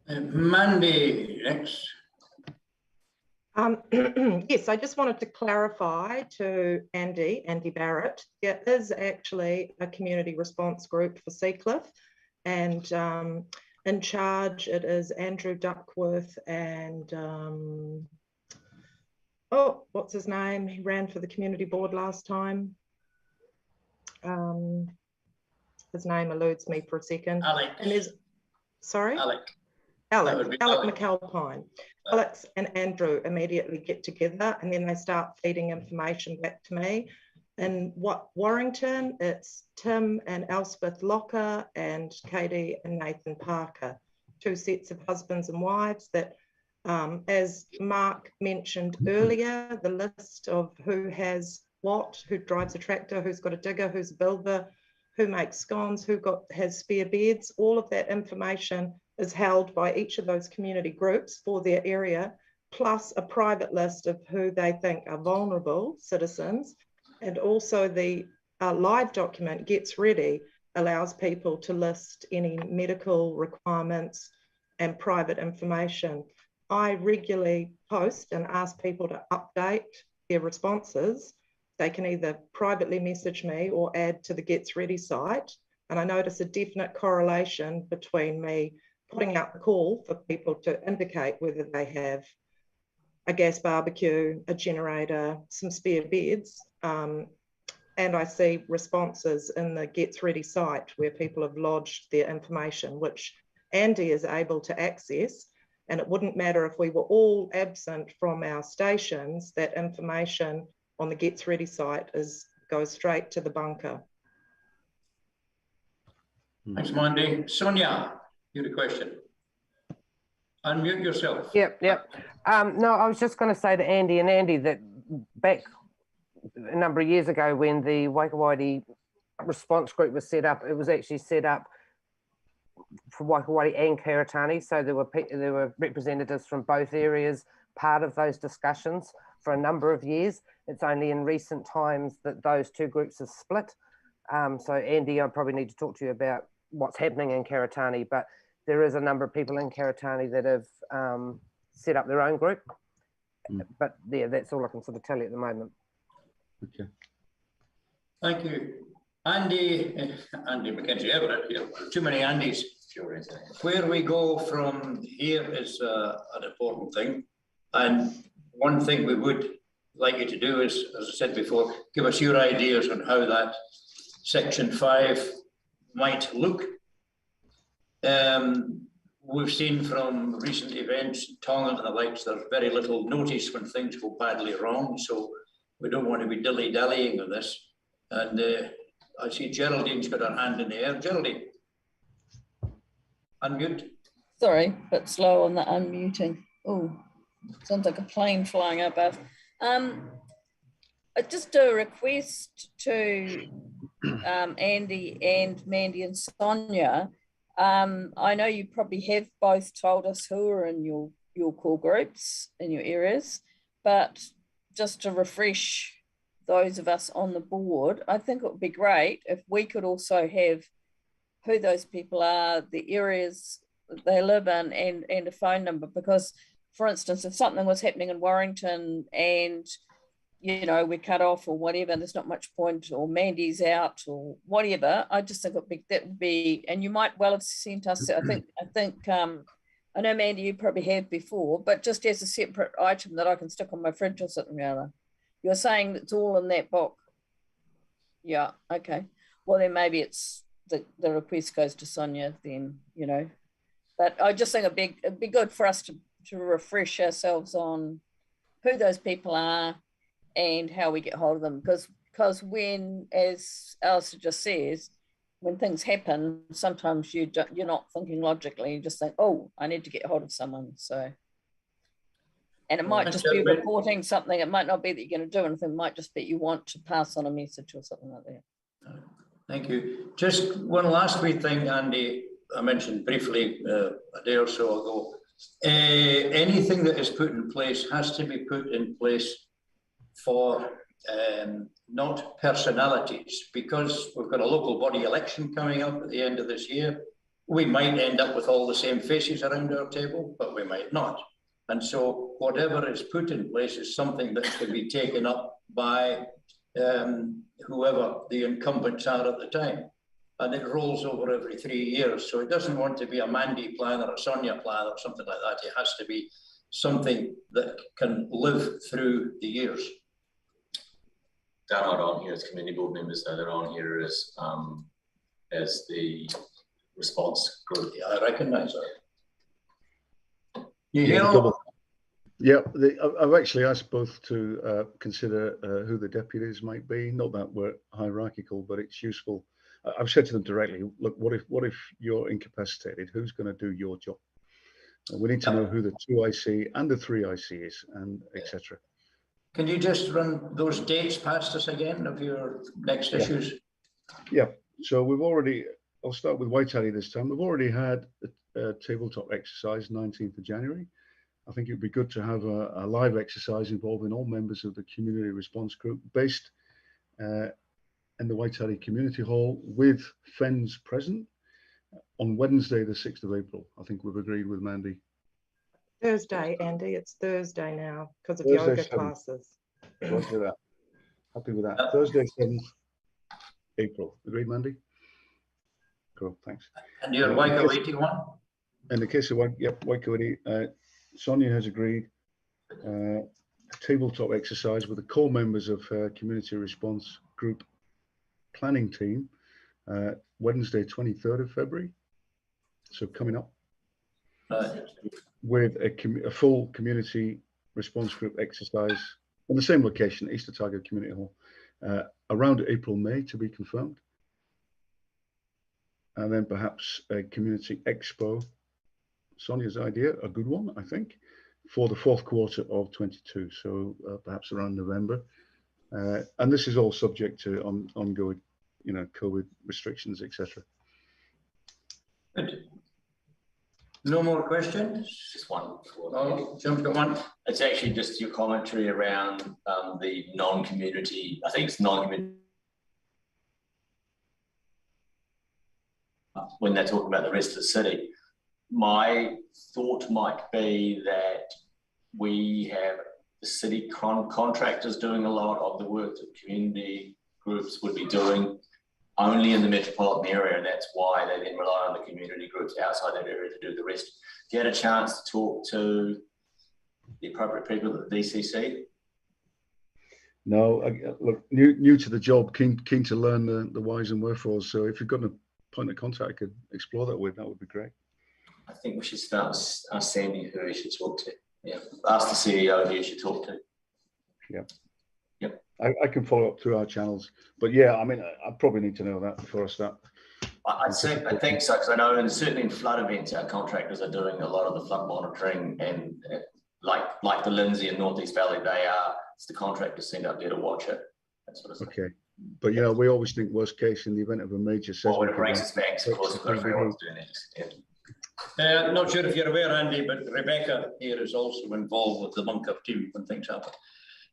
A: Mandy, next.
D: Yes, I just wanted to clarify to Andy Barrett, there is actually a community response group for Seacliff, and in charge it is Andrew Duckworth and what's his name? He ran for the community board last time. His name eludes me for a second.
A: Alex.
D: And there's, sorry?
A: Alec
D: McAlpine. Alex and Andrew immediately get together and then they start feeding information back to me. In Warrington, it's Tim and Elspeth Locker and Katie and Nathan Parker, 2 sets of husbands and wives that, as Mark mentioned earlier, the list of who has what, who drives a tractor, who's got a digger, who's a builder, who makes scones, who has spare beds, all of that information is held by each of those community groups for their area, plus a private list of who they think are vulnerable citizens. And also the live document Gets Ready allows people to list any medical requirements and private information. I regularly post and ask people to update their responses. They can either privately message me or add to the Gets Ready site. And I notice a definite correlation between me putting out the call for people to indicate whether they have a gas barbecue, a generator, some spare beds. And I see responses in the Gets Ready site where people have lodged their information, which Andy is able to access. And it wouldn't matter if we were all absent from our stations, that information on the Gets Ready site goes straight to the bunker.
A: Thanks, Mandy. Sonia, you had a question. Unmute yourself.
K: Yep. No, I was just going to say to Andy that back a number of years ago when the Waikouaiti response group was set up, it was actually set up for Waikouaiti and Karitani. So there were representatives from both areas part of those discussions for a number of years. It's only in recent times that those two groups have split. So Andy, I probably need to talk to you about what's happening in Karitani, but there is a number of people in Karitani that have set up their own group. But yeah, that's all I can sort of tell you at the moment.
J: Okay.
A: Thank you. Andy McKenzie Everett here. Too many Andys. Where we go from here is an important thing. And one thing we would like you to do is, as I said before, give us your ideas on how that Section 5 might look. We've seen from recent events, Tonga and the likes, there's very little notice when things go badly wrong. So we don't want to be dilly-dallying on this. And I see Geraldine's got her hand in the air. Geraldine, unmute.
H: Sorry, but slow on the unmuting. Oh, sounds like a plane flying above. Just a request to Andy and Mandy and Sonia. I know you probably have both told us who are in your core groups in your areas, but just to refresh those of us on the board, I think it would be great if we could also have who those people are, the areas they live in, and a phone number. Because, for instance, if something was happening in Warrington and you know we're cut off or whatever, there's not much point, or Mandy's out or whatever, I just think that would be, and you might well have sent us. I think I know, Mandy, you probably have before, but just as a separate item that I can stick on my fridge or something rather. You're saying it's all in that book? Yeah, okay. Well, then maybe it's the request goes to Sonia then, you know. But I just think it'd be good for us to refresh ourselves on who those people are and how we get hold of them. Because when, as Alistair just says, when things happen, sometimes you're not thinking logically. You just think, oh, I need to get hold of someone. So, and it might just be reporting something. It might not be that you're going to do anything. It might just be you want to pass on a message or something like that.
A: Thank you. Just one last wee thing, Andy. I mentioned briefly a day or so ago. Anything that is put in place has to be put in place for not personalities, because we've got a local body election coming up at the end of this year. We might end up with all the same faces around our table, but we might not. And so whatever is put in place is something that can be taken up by whoever the incumbents are at the time. And it rolls over every 3 years. So it doesn't want to be a Mandy plan or a Sonia plan or something like that. It has to be something that can live through the years.
I: They're not on here as community board members, though. They're on here as the response group.
A: Yeah, I recognise that.
J: Yeah, I've actually asked both to consider who the deputies might be. Not that we're hierarchical, but it's useful. I've said to them directly, look, what if you're incapacitated? Who's going to do your job? We need to know who the 2 IC and the 3 IC is, and etc.
A: Can you just run those dates past us again of your next issues?
J: Yeah, so I'll start with Waitari this time. We've already had a tabletop exercise 19th of January. I think it would be good to have a live exercise involving all members of the community response group based in the Waitari Community Hall with FENS present on Wednesday, the 6th of April. I think we've agreed with Mandy.
D: Thursday, Andy. It's Thursday now because of
J: Thursday,
D: yoga
J: 7th.
D: classes.
J: Roger that. Happy with that. Thursday, 7th April. Agreed, Mandy? Cool, thanks.
A: And your Waikouaiti one?
J: In the case of Waikouaiti, Sonia has agreed a tabletop exercise with the core members of Community Response Group planning team, Wednesday, 23rd of February. So coming up. With a full community response group exercise in the same location, East Otago Community Hall, around April, May to be confirmed. and then perhaps a community expo. Sonia's idea, a good one, I think, for the fourth quarter of 22. So perhaps around November. And this is all subject to ongoing, COVID restrictions, etc.
A: Good. No more questions?
I: Just one.
A: Oh, Jim's got one.
I: It's actually just your commentary around the non-community, I think it's non-community. When they're talking about the rest of the city, my thought might be that we have the city contractors doing a lot of the work that community groups would be doing only in the metropolitan area, and that's why they then rely on the community groups outside that area to do the rest. If you had a chance to talk to the appropriate people at the DCC?
J: No, look, new to the job, keen to learn the whys and wherefores. So if you've got a point of contact I could explore that with, that would be great.
I: I think we should start with ask Sandy who you should talk to. Yeah, ask the CEO who you should talk to.
J: Yeah.
I: Yep.
J: I can follow up through our channels, but yeah, I mean, I probably need to know that before I start.
I: I think so, because I know, and certainly in flood events, our contractors are doing a lot of the flood monitoring, and like the Lindsay and Northeast Valley, it's the contractors sent up there to watch it. That sort of stuff.
J: Okay, but yeah, we always think worst case in the event of a major.
I: Well, when it breaks its banks, of course, we've got to figure out what to do next. Yeah.
A: Not sure if you're aware, Andy, but Rebecca here is also involved with the bunker team when things happen.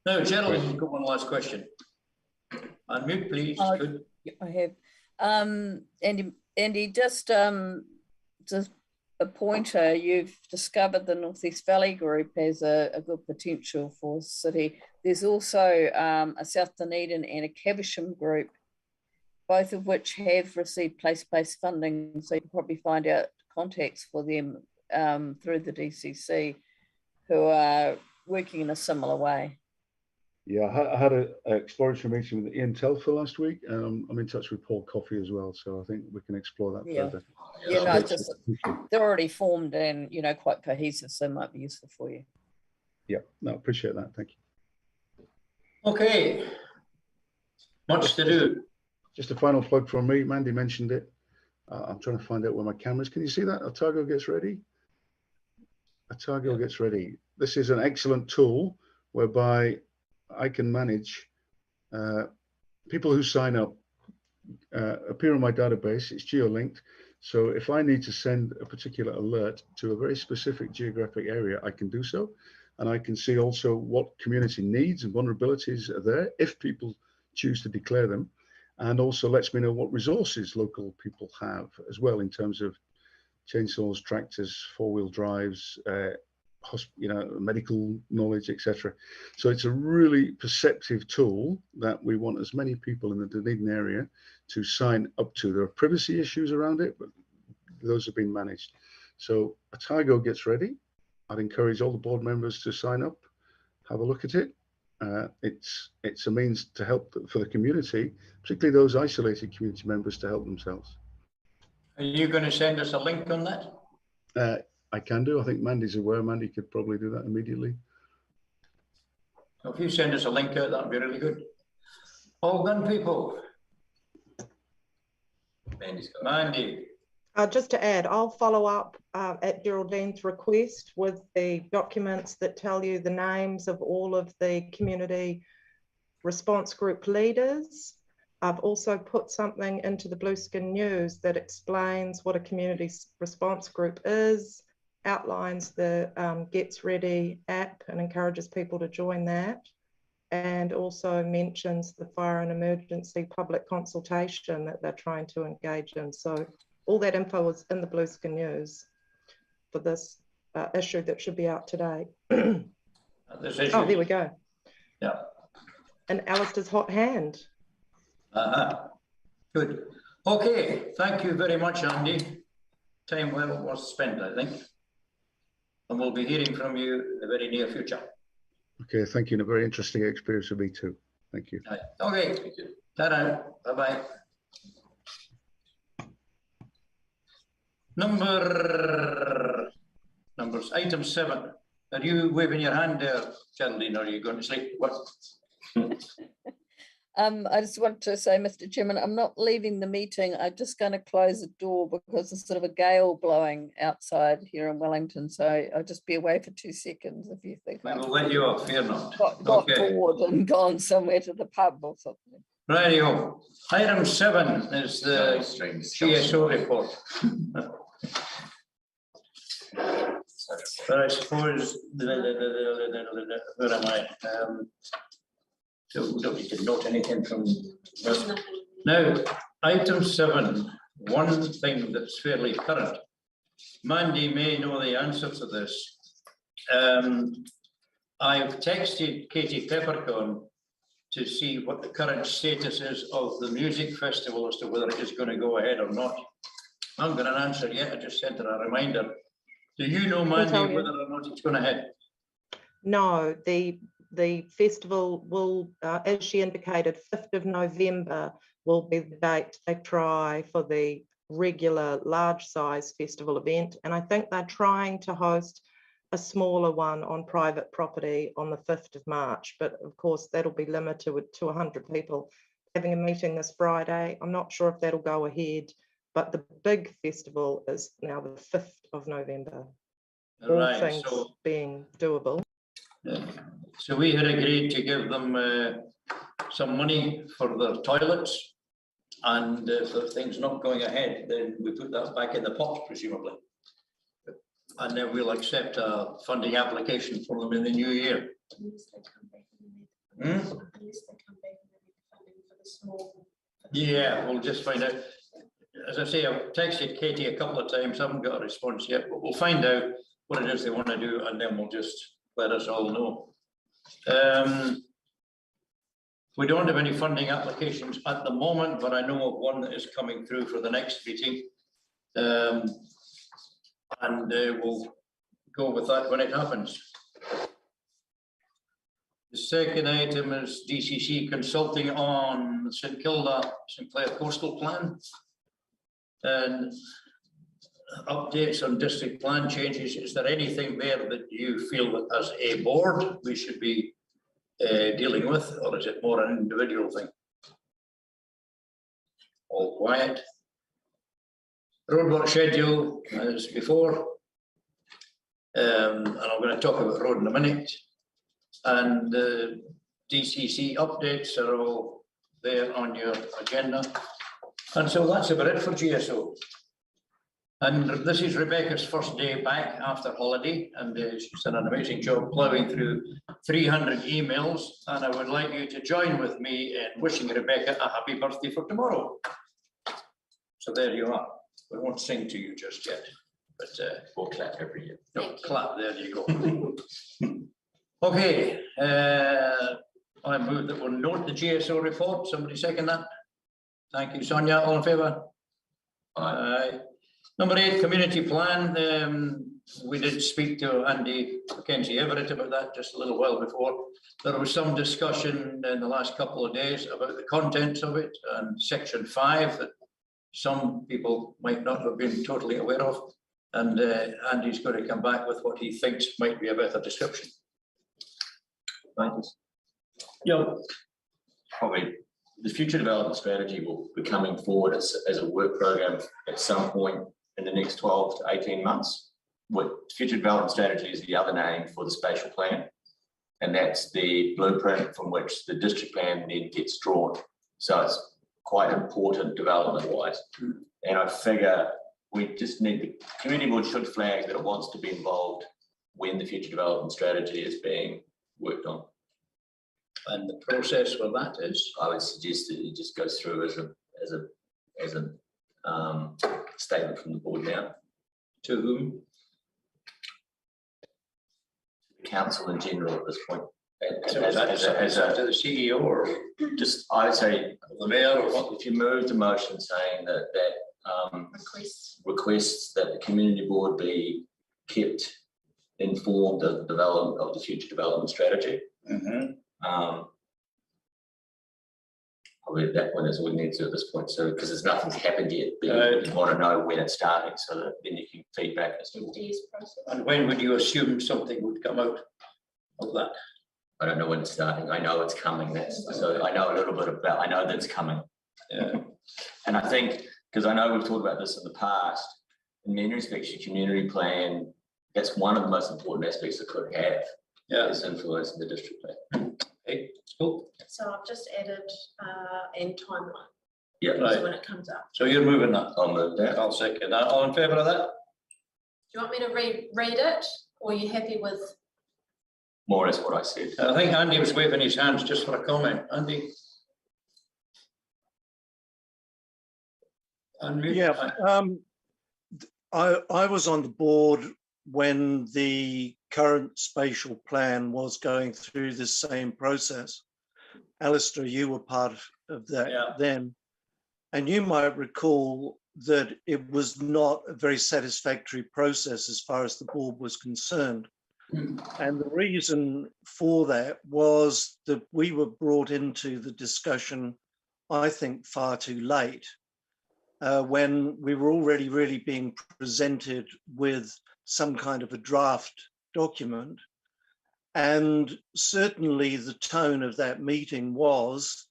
A: Now, Gerald, you've got one last question. Unmute, please. Good.
H: I have. Andy, just a pointer. You've discovered the Northeast Valley group has a good potential for city. There's also a South Dunedin and a Caversham group, both of which have received place-based funding. So you can probably find out contacts for them through the DCC who are working in a similar way.
J: Yeah, I had an exploratory meeting with Ian Telfer last week. I'm in touch with Paul Coffey as well, so I think we can explore that further.
H: Yeah, no, just they're already formed and quite cohesive, so it might be useful for you.
J: Yeah, no, appreciate that. Thank you.
A: Okay, much to do.
J: Just a final plug from me. Mandy mentioned it. I'm trying to find out where my camera is. Can you see that? Otago gets ready. Otago gets ready. This is an excellent tool whereby I can manage people who sign up, appear on my database. It's geo-linked. So if I need to send a particular alert to a very specific geographic area, I can do so. And I can see also what community needs and vulnerabilities are there if people choose to declare them. And also lets me know what resources local people have as well in terms of chainsaws, tractors, four-wheel drives, medical knowledge, etc. So it's a really perceptive tool that we want as many people in the Dunedin area to sign up to. There are privacy issues around it, but those have been managed. So Otago gets ready. I'd encourage all the board members to sign up, have a look at it. It's a means to help for the community, particularly those isolated community members, to help themselves.
A: Are you going to send us a link on that?
J: I can do. I think Mandy's aware. Mandy could probably do that immediately.
A: So if you send us a link out, that'd be really good. All done, people. Mandy.
D: Just to add, I'll follow up at Geraldine's request with the documents that tell you the names of all of the community response group leaders. I've also put something into the Blueskin News that explains what a community response group is, outlines the Gets Ready app and encourages people to join that, and also mentions the fire and emergency public consultation that they're trying to engage in. So all that info is in the Blueskin News for this issue that should be out today. Oh, there we go.
A: Yeah.
D: And Alistair's hot hand.
A: Good. Okay, thank you very much, Andy. Time well was spent, I think. And we'll be hearing from you in the very near future.
J: Okay, thank you. And a very interesting experience for me too. Thank you.
A: Okay, ta-da. Bye-bye. Numbers, item 7. Are you waving your hand there, Geraldine, or are you going to sleep? What?
H: I just want to say, Mr. Chairman, I'm not leaving the meeting. I'm just going to close the door because there's sort of a gale blowing outside here in Wellington. So I'll just be away for 2 seconds if you think
A: I will let you off, fear not.
H: got
A: Okay.
H: bored and gone somewhere to the pub or something.
A: Rightio. Item 7 is the GSO report. But I suppose, where am I? So we don't need to note anything from this. Now, item 7, one thing that's fairly current. Mandy may know the answer to this. I've texted Katie Peppercorn to see what the current status is of the music festival as to whether it is going to go ahead or not. I haven't got an answer yet. I just sent her a reminder. Do you know, Mandy, whether or not it's going ahead?
D: No, the festival will, as she indicated, 5th of November will be the date they try for the regular large size festival event. And I think they're trying to host a smaller one on private property on the 5th of March. But of course, that'll be limited to 100 people. Having a meeting this Friday, I'm not sure if that'll go ahead, but the big festival is now the 5th of November. All
A: Right,
D: things
A: so
D: being doable.
A: so we had agreed to give them some money for their toilets, and if the thing's not going ahead, then we put that back in the pot, presumably. And then we'll accept a funding application for them in the new year. Yeah, we'll just find out. As I say, I've texted Katie a couple of times, haven't got a response yet, but we'll find out what it is they want to do, and then we'll just let us all know. We don't have any funding applications at the moment, but I know of one that is coming through for the next meeting. And we'll go with that when it happens. The second item is DCC consulting on St Kilda, St Clair Coastal Plan. And updates on district plan changes. Is there anything there that you feel that as a board we should be dealing with, or is it more an individual thing? All quiet. Roadwork schedule as before. And I'm going to talk about road in a minute. And the DCC updates are all there on your agenda. And so that's about it for GSO. And this is Rebecca's first day back after holiday, and she's done an amazing job plowing through 300 emails. And I would like you to join with me in wishing Rebecca a happy birthday for tomorrow. So there you are. We won't sing to you just yet, but
I: We'll clap every year.
A: no, clap, there you go. Okay, I move that we'll note the GSO report. Somebody second that? Thank you, Sonia. All in favour? Aye. Number 8, community plan. We did speak to Andy Mackenzie Everett about that just a little while before. There was some discussion in the last couple of days about the contents of it and section 5 that some people might not have been totally aware of. And Andy's going to come back with what he thinks might be a better description.
I: Thanks.
A: Yeah.
I: Probably the future development strategy will be coming forward as a work program at some point in the next 12 to 18 months. What future development strategy is the other name for the spatial plan. And that's the blueprint from which the district plan then gets drawn. So it's quite important development wise. And I figure we just need, the community board should flag that it wants to be involved when the future development strategy is being worked on.
A: And the process for that is?
I: I would suggest that it just goes through as a statement from the board now.
A: To whom?
I: The council in general at this point.
A: So is that to the CEO or
I: Just, I would say,
A: the mayor or what?
I: if you move the motion saying that requests that the community board be kept informed of the development of the future development strategy. Probably that one is all we need to at this point. So because there's nothing's happened yet, but you want to know when it's starting, so that then you can feedback as to.
A: And when would you assume something would come out of that?
I: I don't know when it's starting. I know it's coming. So I know a little bit about, I know that it's coming. Yeah. And I think, because I know we've talked about this in the past, in many respects, your community plan, that's one of the most important aspects it could have. Yeah, is influencing the district plan. Okay, cool.
G: So I've just added and timeline.
I: Yeah,
G: So
I: right.
G: when it comes up.
A: So you're moving that.
I: I'll move that.
A: I'll second that. All in favour of that?
G: Do you want me to read it, or are you happy with?
I: More or less what I said.
A: I think Andy was waving his hands just for a comment. Andy? Unmute.
F: Yeah, I was on the board when the current spatial plan was going through this same process. Alistair, you were part of that then. And you might recall that it was not a very satisfactory process as far as the board was concerned. And the reason for that was that we were brought into the discussion, I think, far too late, when we were already really being presented with some kind of a draft document. And certainly the tone of that meeting was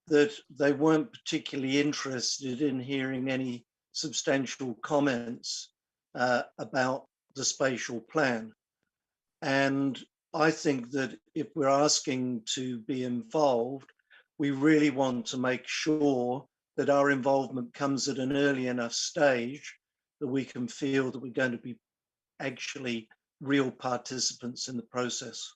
F: that they weren't particularly interested in hearing any substantial comments about the spatial plan. And I think that if we're asking to be involved, we really want to make sure that our involvement comes at an early enough stage that we can feel that we're going to be actually real participants in the process.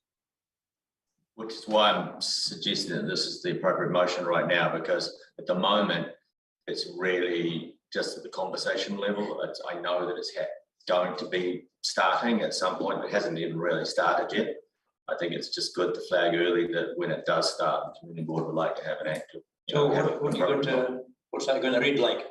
I: Which is why I'm suggesting that this is the appropriate motion right now, because at the moment, it's really just at the conversation level. I know that it's going to be starting at some point. It hasn't even really started yet. I think it's just good to flag early that when it does start, the community board would like to have an active.
A: So what's that going to read like?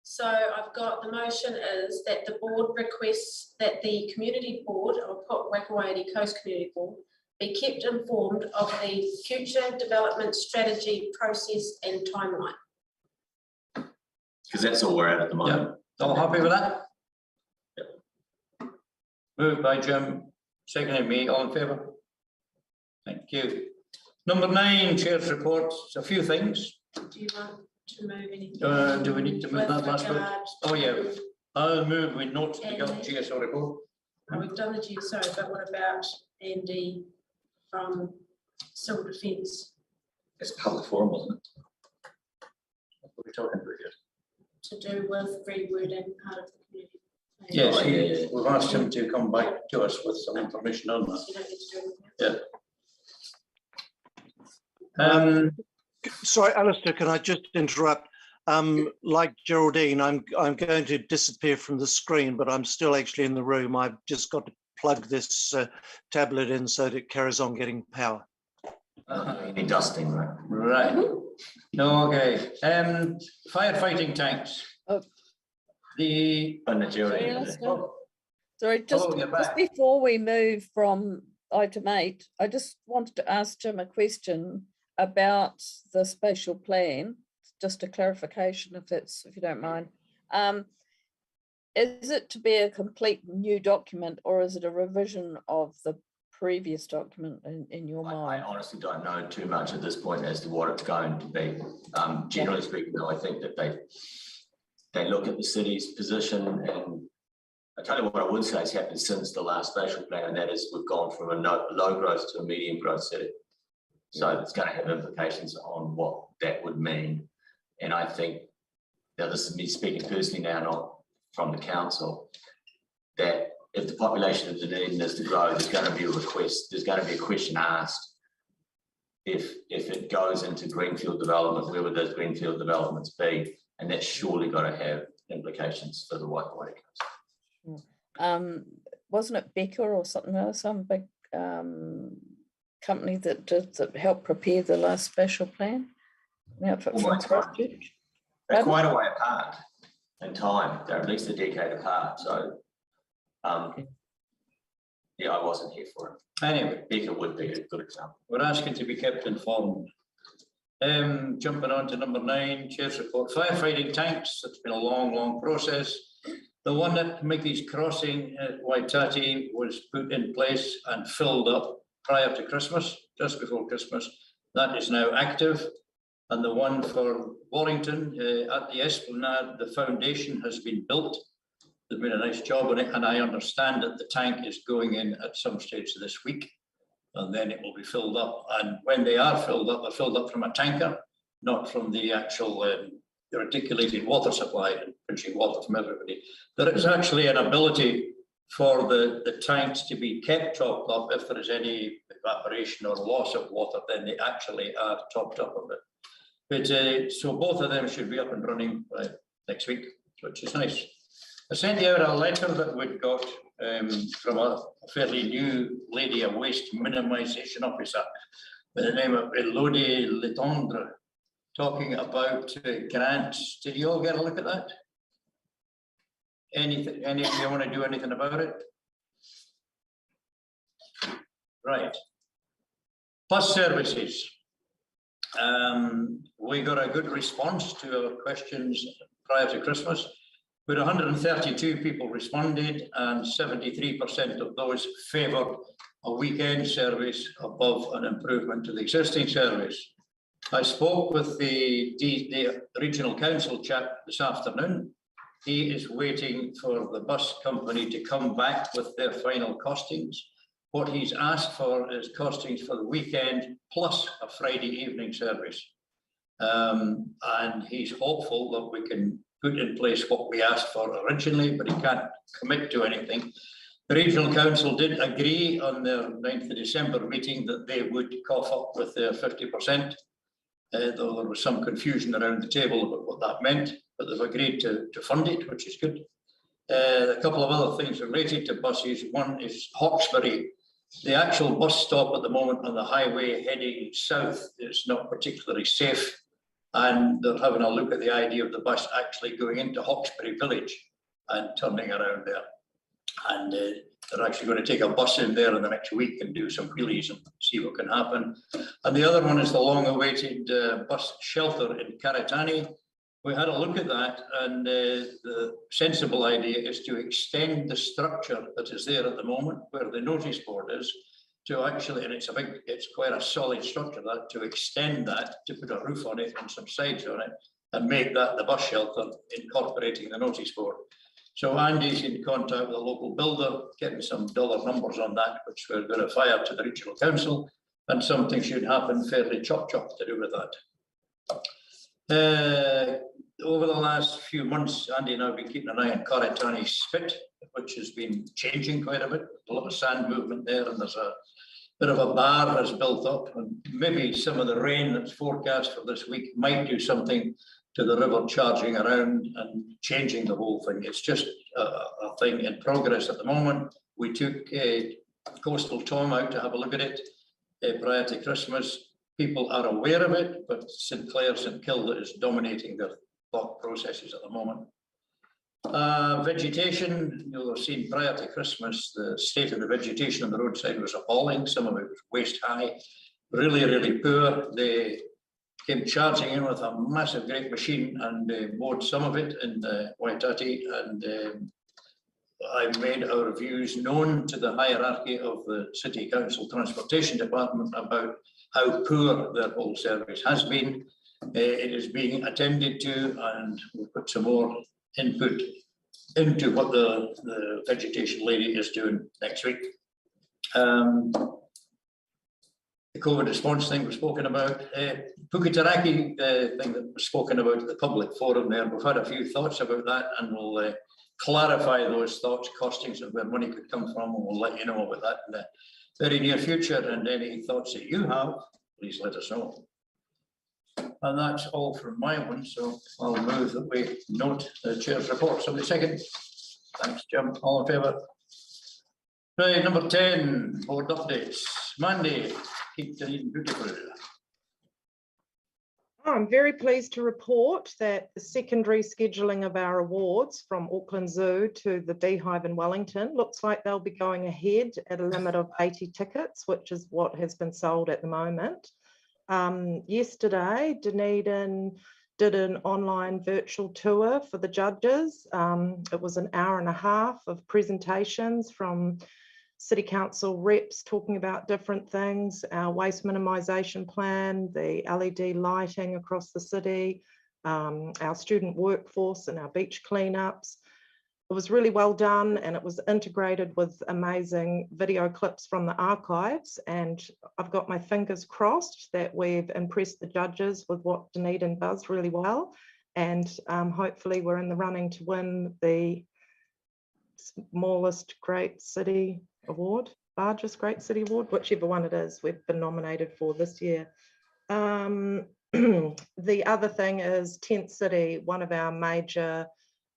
G: So I've got, the motion is that the board requests that the community board, I'll put Waikouaiti Coast Community Board, be kept informed of the future development strategy, process and timeline.
I: Because that's all we're at the moment.
A: Yeah. All happy with that?
I: Yep.
A: Moved by Jim, seconded me, all in favour? Thank you. Number 9, Chair's reports, a few things.
G: Do you want to move anything?
A: Do we need to move that last bit? Oh yeah, I'll move with notes to the GSO report.
G: Oh, we've done the GSO, but what about Andy from Civil Defence?
I: It's a public forum, wasn't it? What are we talking about here?
G: To do with rewording part of the community.
A: Yes, we've asked him to come back to us with some information on that.
G: So you don't need to do anything
A: Yeah.
G: else?
F: Sorry, Alistair, can I just interrupt? Like Geraldine, I'm going to disappear from the screen, but I'm still actually in the room. I've just got to plug this tablet in so that it carries on getting power.
I: Any dusting, right?
A: Right. No, okay. Firefighting tanks.
H: Oh.
A: The
H: Sorry, just before we move from item 8, I just wanted to ask Jim a question about the spatial plan, just a clarification if you don't mind. Is it to be a complete new document, or is it a revision of the previous document in your mind?
I: I honestly don't know too much at this point as to what it's going to be. Generally speaking, though, I think that they look at the city's position, and I tell you what I would say has happened since the last spatial plan, and that is we've gone from a low growth to a medium growth city. So it's going to have implications on what that would mean. And I think, now this is me speaking personally now, not from the council, that if the population of Dunedin is to grow, there's going to be a request, there's going to be a question asked if it goes into greenfield development, where would those greenfield developments be? And that's surely got to have implications for the Waikouaiti Coast.
H: Wasn't it Becker or something else, some big company that helped prepare the last spatial plan?
I: They're quite a way apart in time. They're at least a decade apart. So, yeah, I wasn't here for it. Anyway, Becker would be a good example.
A: We're asking to be kept informed. Jumping on to number 9, Chair's report. Firefighting tanks. It's been a long process. The one that Mickey's Crossing at Waitati was put in place and filled up prior to Christmas, just before Christmas. That is now active. And the one for Wallington at the Esplanade, the foundation has been built. There's been a nice job on it, and I understand that the tank is going in at some stage this week, and then it will be filled up. And when they are filled up, they're filled up from a tanker, not from the actual articulated water supply and pushing water from everybody. There is actually an ability for the tanks to be kept topped up. If there is any evaporation or loss of water, then they actually are topped up a bit. But so both of them should be up and running next week, which is nice. I sent you out a letter that we'd got from a fairly new lady, a waste minimisation officer by the name of Elodie Letendre, talking about grants. Did you all get a look at that? Anything, any of you want to do anything about it? Right. Bus services. We got a good response to our questions prior to Christmas. With 132 people responded, and 73% of those favoured a weekend service above an improvement to the existing service. I spoke with the regional council chap this afternoon. He is waiting for the bus company to come back with their final costings. What he's asked for is costings for the weekend plus a Friday evening service. And he's hopeful that we can put in place what we asked for originally, but he can't commit to anything. The regional council did agree on their 9th of December meeting that they would cough up with their 50%, though there was some confusion around the table about what that meant, but they've agreed to fund it, which is good. A couple of other things related to buses. One is Hawksbury. The actual bus stop at the moment on the highway heading south is not particularly safe, and they're having a look at the idea of the bus actually going into Hawksbury village and turning around there. And they're actually going to take a bus in there in the next week and do some wheelies and see what can happen. And the other one is the long-awaited bus shelter in Karatani. We had a look at that, and the sensible idea is to extend the structure that is there at the moment, where the notice board is, to actually, and it's quite a solid structure, that to extend that, to put a roof on it and some sides on it, and make that the bus shelter, incorporating the notice board. So Andy's in contact with a local builder, getting some dollar numbers on that, which we're going to fire to the regional council, and something should happen fairly chop to do with that. Over the last few months, Andy and I have been keeping an eye on Karatani Spit, which has been changing quite a bit. A lot of sand movement there, and there's a bit of a bar has built up, and maybe some of the rain that's forecast for this week might do something to the river charging around and changing the whole thing. It's just a thing in progress at the moment. We took Coastal Tom out to have a look at it prior to Christmas. People are aware of it, but St Clair, St Kilda is dominating their thought processes at the moment. Vegetation, you'll have seen prior to Christmas, the state of the vegetation on the roadside was appalling. Some of it was waist high, really poor. They came charging in with a massive great machine and mowed some of it in Waikouaiti, and I made our views known to the hierarchy of the City Council Transportation Department about how poor their whole service has been. It is being attended to, and we'll put some more input into what the vegetation lady is doing next week. The COVID response thing was spoken about. Puketaraki thing that was spoken about at the public forum there. We've had a few thoughts about that, and we'll clarify those thoughts, costings of where money could come from, and we'll let you know about that in the very near future. And any thoughts that you have, please let us know. And that's all from my one, so I'll move that we note the chair's report. Somebody second. Thanks, Jim. All in favour? Right, number 10, board updates. Mandy, keep Dunedin beautiful.
D: I'm very pleased to report that the secondary scheduling of our awards from Auckland Zoo to the Beehive in Wellington looks like they'll be going ahead at a limit of 80 tickets, which is what has been sold at the moment. Yesterday, Dunedin did an online virtual tour for the judges. It was an hour and a half of presentations from City Council reps talking about different things, our waste minimisation plan, the LED lighting across the city, our student workforce and our beach cleanups. It was really well done, and it was integrated with amazing video clips from the archives, and I've got my fingers crossed that we've impressed the judges with what Dunedin does really well, and hopefully we're in the running to win the smallest great city award, largest great city award, whichever one it is we've been nominated for this year. The other thing is Tent City, one of our major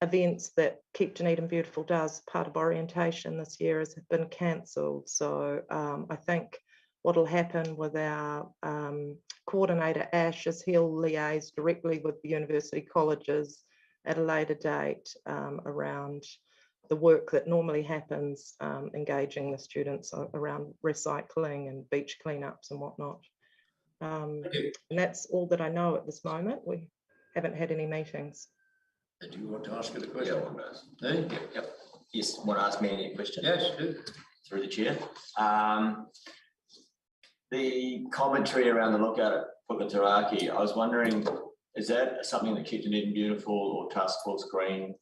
D: events that Keep Dunedin Beautiful does, part of orientation this year, has been cancelled. So I think what'll happen with our coordinator Ash is he'll liaise directly with the university colleges at a later date around the work that normally happens, engaging the students around recycling and beach cleanups and whatnot. And that's all that I know at this moment. We haven't had any meetings.
A: Do you want to ask her the question?
I: Yeah, I want to ask. Yep. Yes, want to ask me any question?
A: Yes, do.
I: Through the chair. The commentary around the lookout at Puketaraki, I was wondering, is that something that Keep Dunedin Beautiful or Task Force Green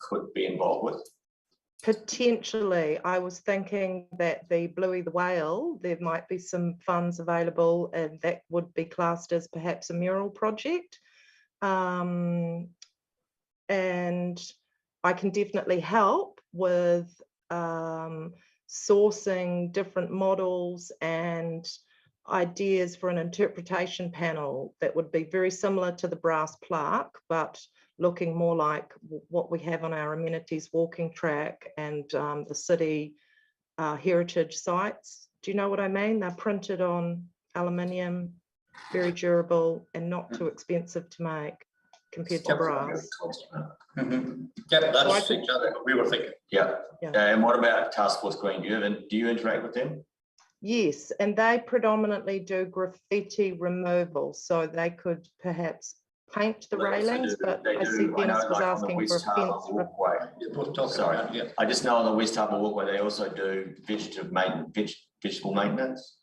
I: could be involved with?
D: Potentially. I was thinking that the Bluey the Whale, there might be some funds available, and that would be classed as perhaps a mural project. And I can definitely help with sourcing different models and ideas for an interpretation panel that would be very similar to the brass plaque, but looking more like what we have on our amenities walking track and the city heritage sites. Do you know what I mean? They're printed on aluminium, very durable and not too expensive to make compared to brass.
A: Yeah, that's exactly what we were thinking.
I: Yeah. And what about Task Force Green? Do you interact with them?
D: Yes, and they predominantly do graffiti removal, so they could perhaps paint the railings, but I see Dennis was asking for a fence.
I: Sorry, I just know on the West Harbour Walkway they also do vegetation maintenance.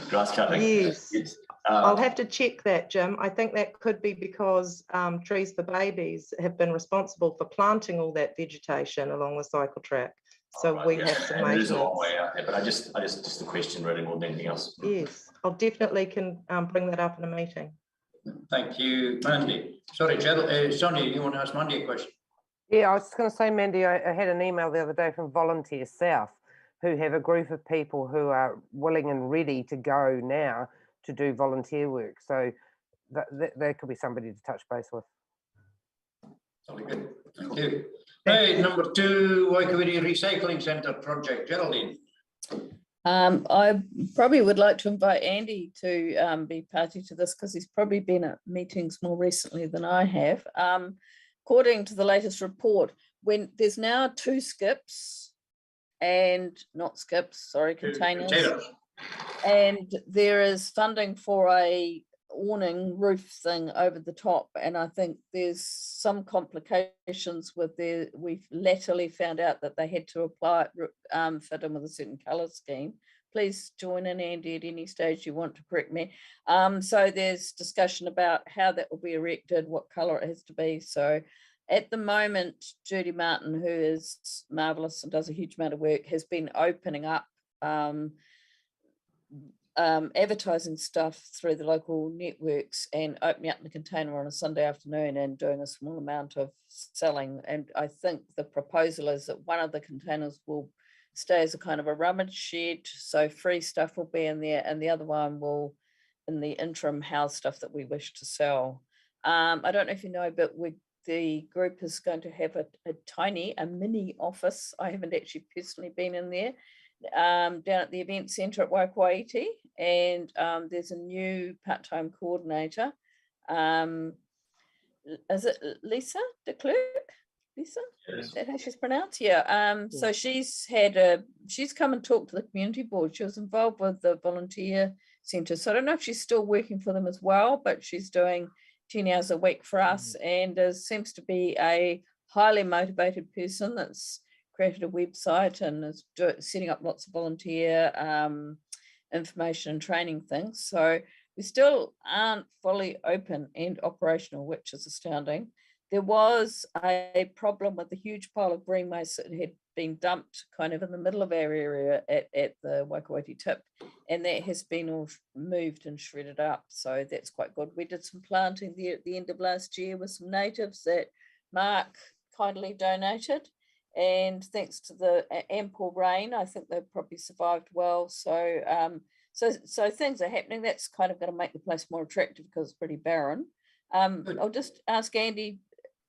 I: Grass cutting.
D: Yes. I'll have to check that, Jim. I think that could be because Trees for Babies have been responsible for planting all that vegetation along the cycle track. So we have some maintenance.
I: It is a long way out there, but I just a question really more than anything else.
D: Yes, I'll definitely can bring that up in a meeting.
A: Thank you, Mandy. Sorry, Gerald, Sonia, you want to ask Mandy a question?
K: Yeah, I was just going to say, Mandy, I had an email the other day from Volunteer South, who have a group of people who are willing and ready to go now to do volunteer work. So there could be somebody to touch base with.
A: Very good. Thank you. Hey, number 2, Waikouaiti Recycling Centre project. Geraldine.
H: I probably would like to invite Andy to be party to this because he's probably been at meetings more recently than I have. According to the latest report, when there's now 2 skips and not skips, sorry, containers. And there is funding for a awning roof thing over the top, and I think there's some complications with we've latterly found out that they had to apply fit in with a certain colour scheme. Please join in, Andy, at any stage you want to correct me. So there's discussion about how that will be erected, what colour it has to be. So at the moment, Judy Martin, who is marvellous and does a huge amount of work, has been opening up advertising stuff through the local networks and opening up the container on a Sunday afternoon and doing a small amount of selling. And I think the proposal is that one of the containers will stay as a kind of a rummage shed, so free stuff will be in there, and the other one will in the interim house stuff that we wish to sell. I don't know if you know, but the group is going to have a mini office. I haven't actually personally been in there, down at the event centre at Waikouaiti, and there's a new part-time coordinator. Is it Lisa de Klerk? Lisa, is that how she's pronounced? Yeah. So she's come and talked to the community board. She was involved with the volunteer centre, so I don't know if she's still working for them as well, but she's doing 10 hours a week for us, and seems to be a highly motivated person that's created a website and is setting up lots of volunteer information and training things. So we still aren't fully open and operational, which is astounding. There was a problem with a huge pile of green waste that had been dumped kind of in the middle of our area at the Waikouaiti tip, and that has been all moved and shredded up. So that's quite good. We did some planting there at the end of last year with some natives that Mark kindly donated. And thanks to the ample rain, I think they've probably survived well. So so things are happening. That's kind of going to make the place more attractive because it's pretty barren. I'll just ask Andy,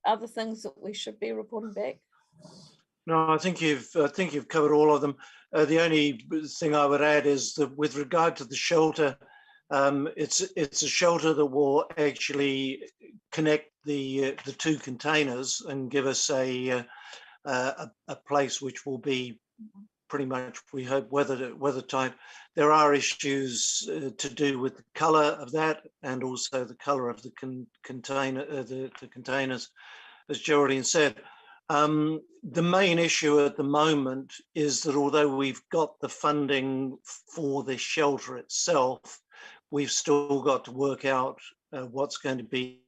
H: other things that we should be reporting back?
F: No, I think you've covered all of them. The only thing I would add is that with regard to the shelter, it's a shelter that will actually connect the two containers and give us a place which will be pretty much, we hope, weather-tight. There are issues to do with the colour of that and also the colour of the containers, as Geraldine said. The main issue at the moment is that although we've got the funding for the shelter itself, we've still got to work out what's going to be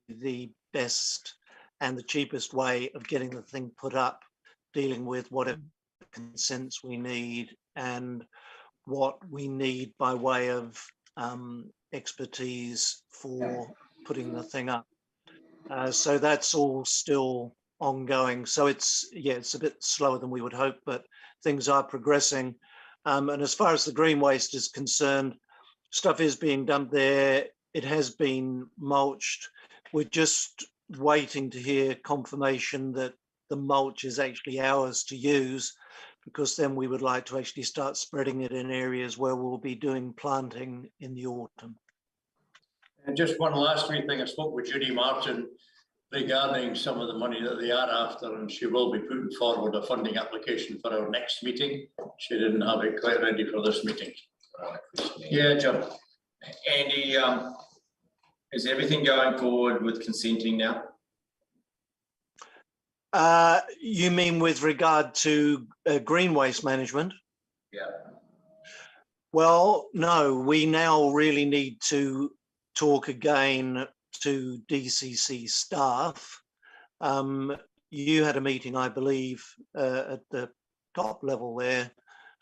F: the best and the cheapest way of getting the thing put up, dealing with whatever consents we need and what we need by way of expertise for putting the thing up. So that's all still ongoing. So it's a bit slower than we would hope, but things are progressing. And as far as the green waste is concerned, stuff is being dumped there. It has been mulched. We're just waiting to hear confirmation that the mulch is actually ours to use, because then we would like to actually start spreading it in areas where we'll be doing planting in the autumn.
A: And just one last wee thing, I spoke with Judy Martin regarding some of the money that they are after, and she will be putting forward a funding application for our next meeting. She didn't have it quite ready for this meeting. Yeah, John.
I: Andy, is everything going forward with consenting now?
F: You mean with regard to green waste management?
I: Yeah.
F: Well, no, we now really need to talk again to DCC staff. You had a meeting, I believe, at the top level there.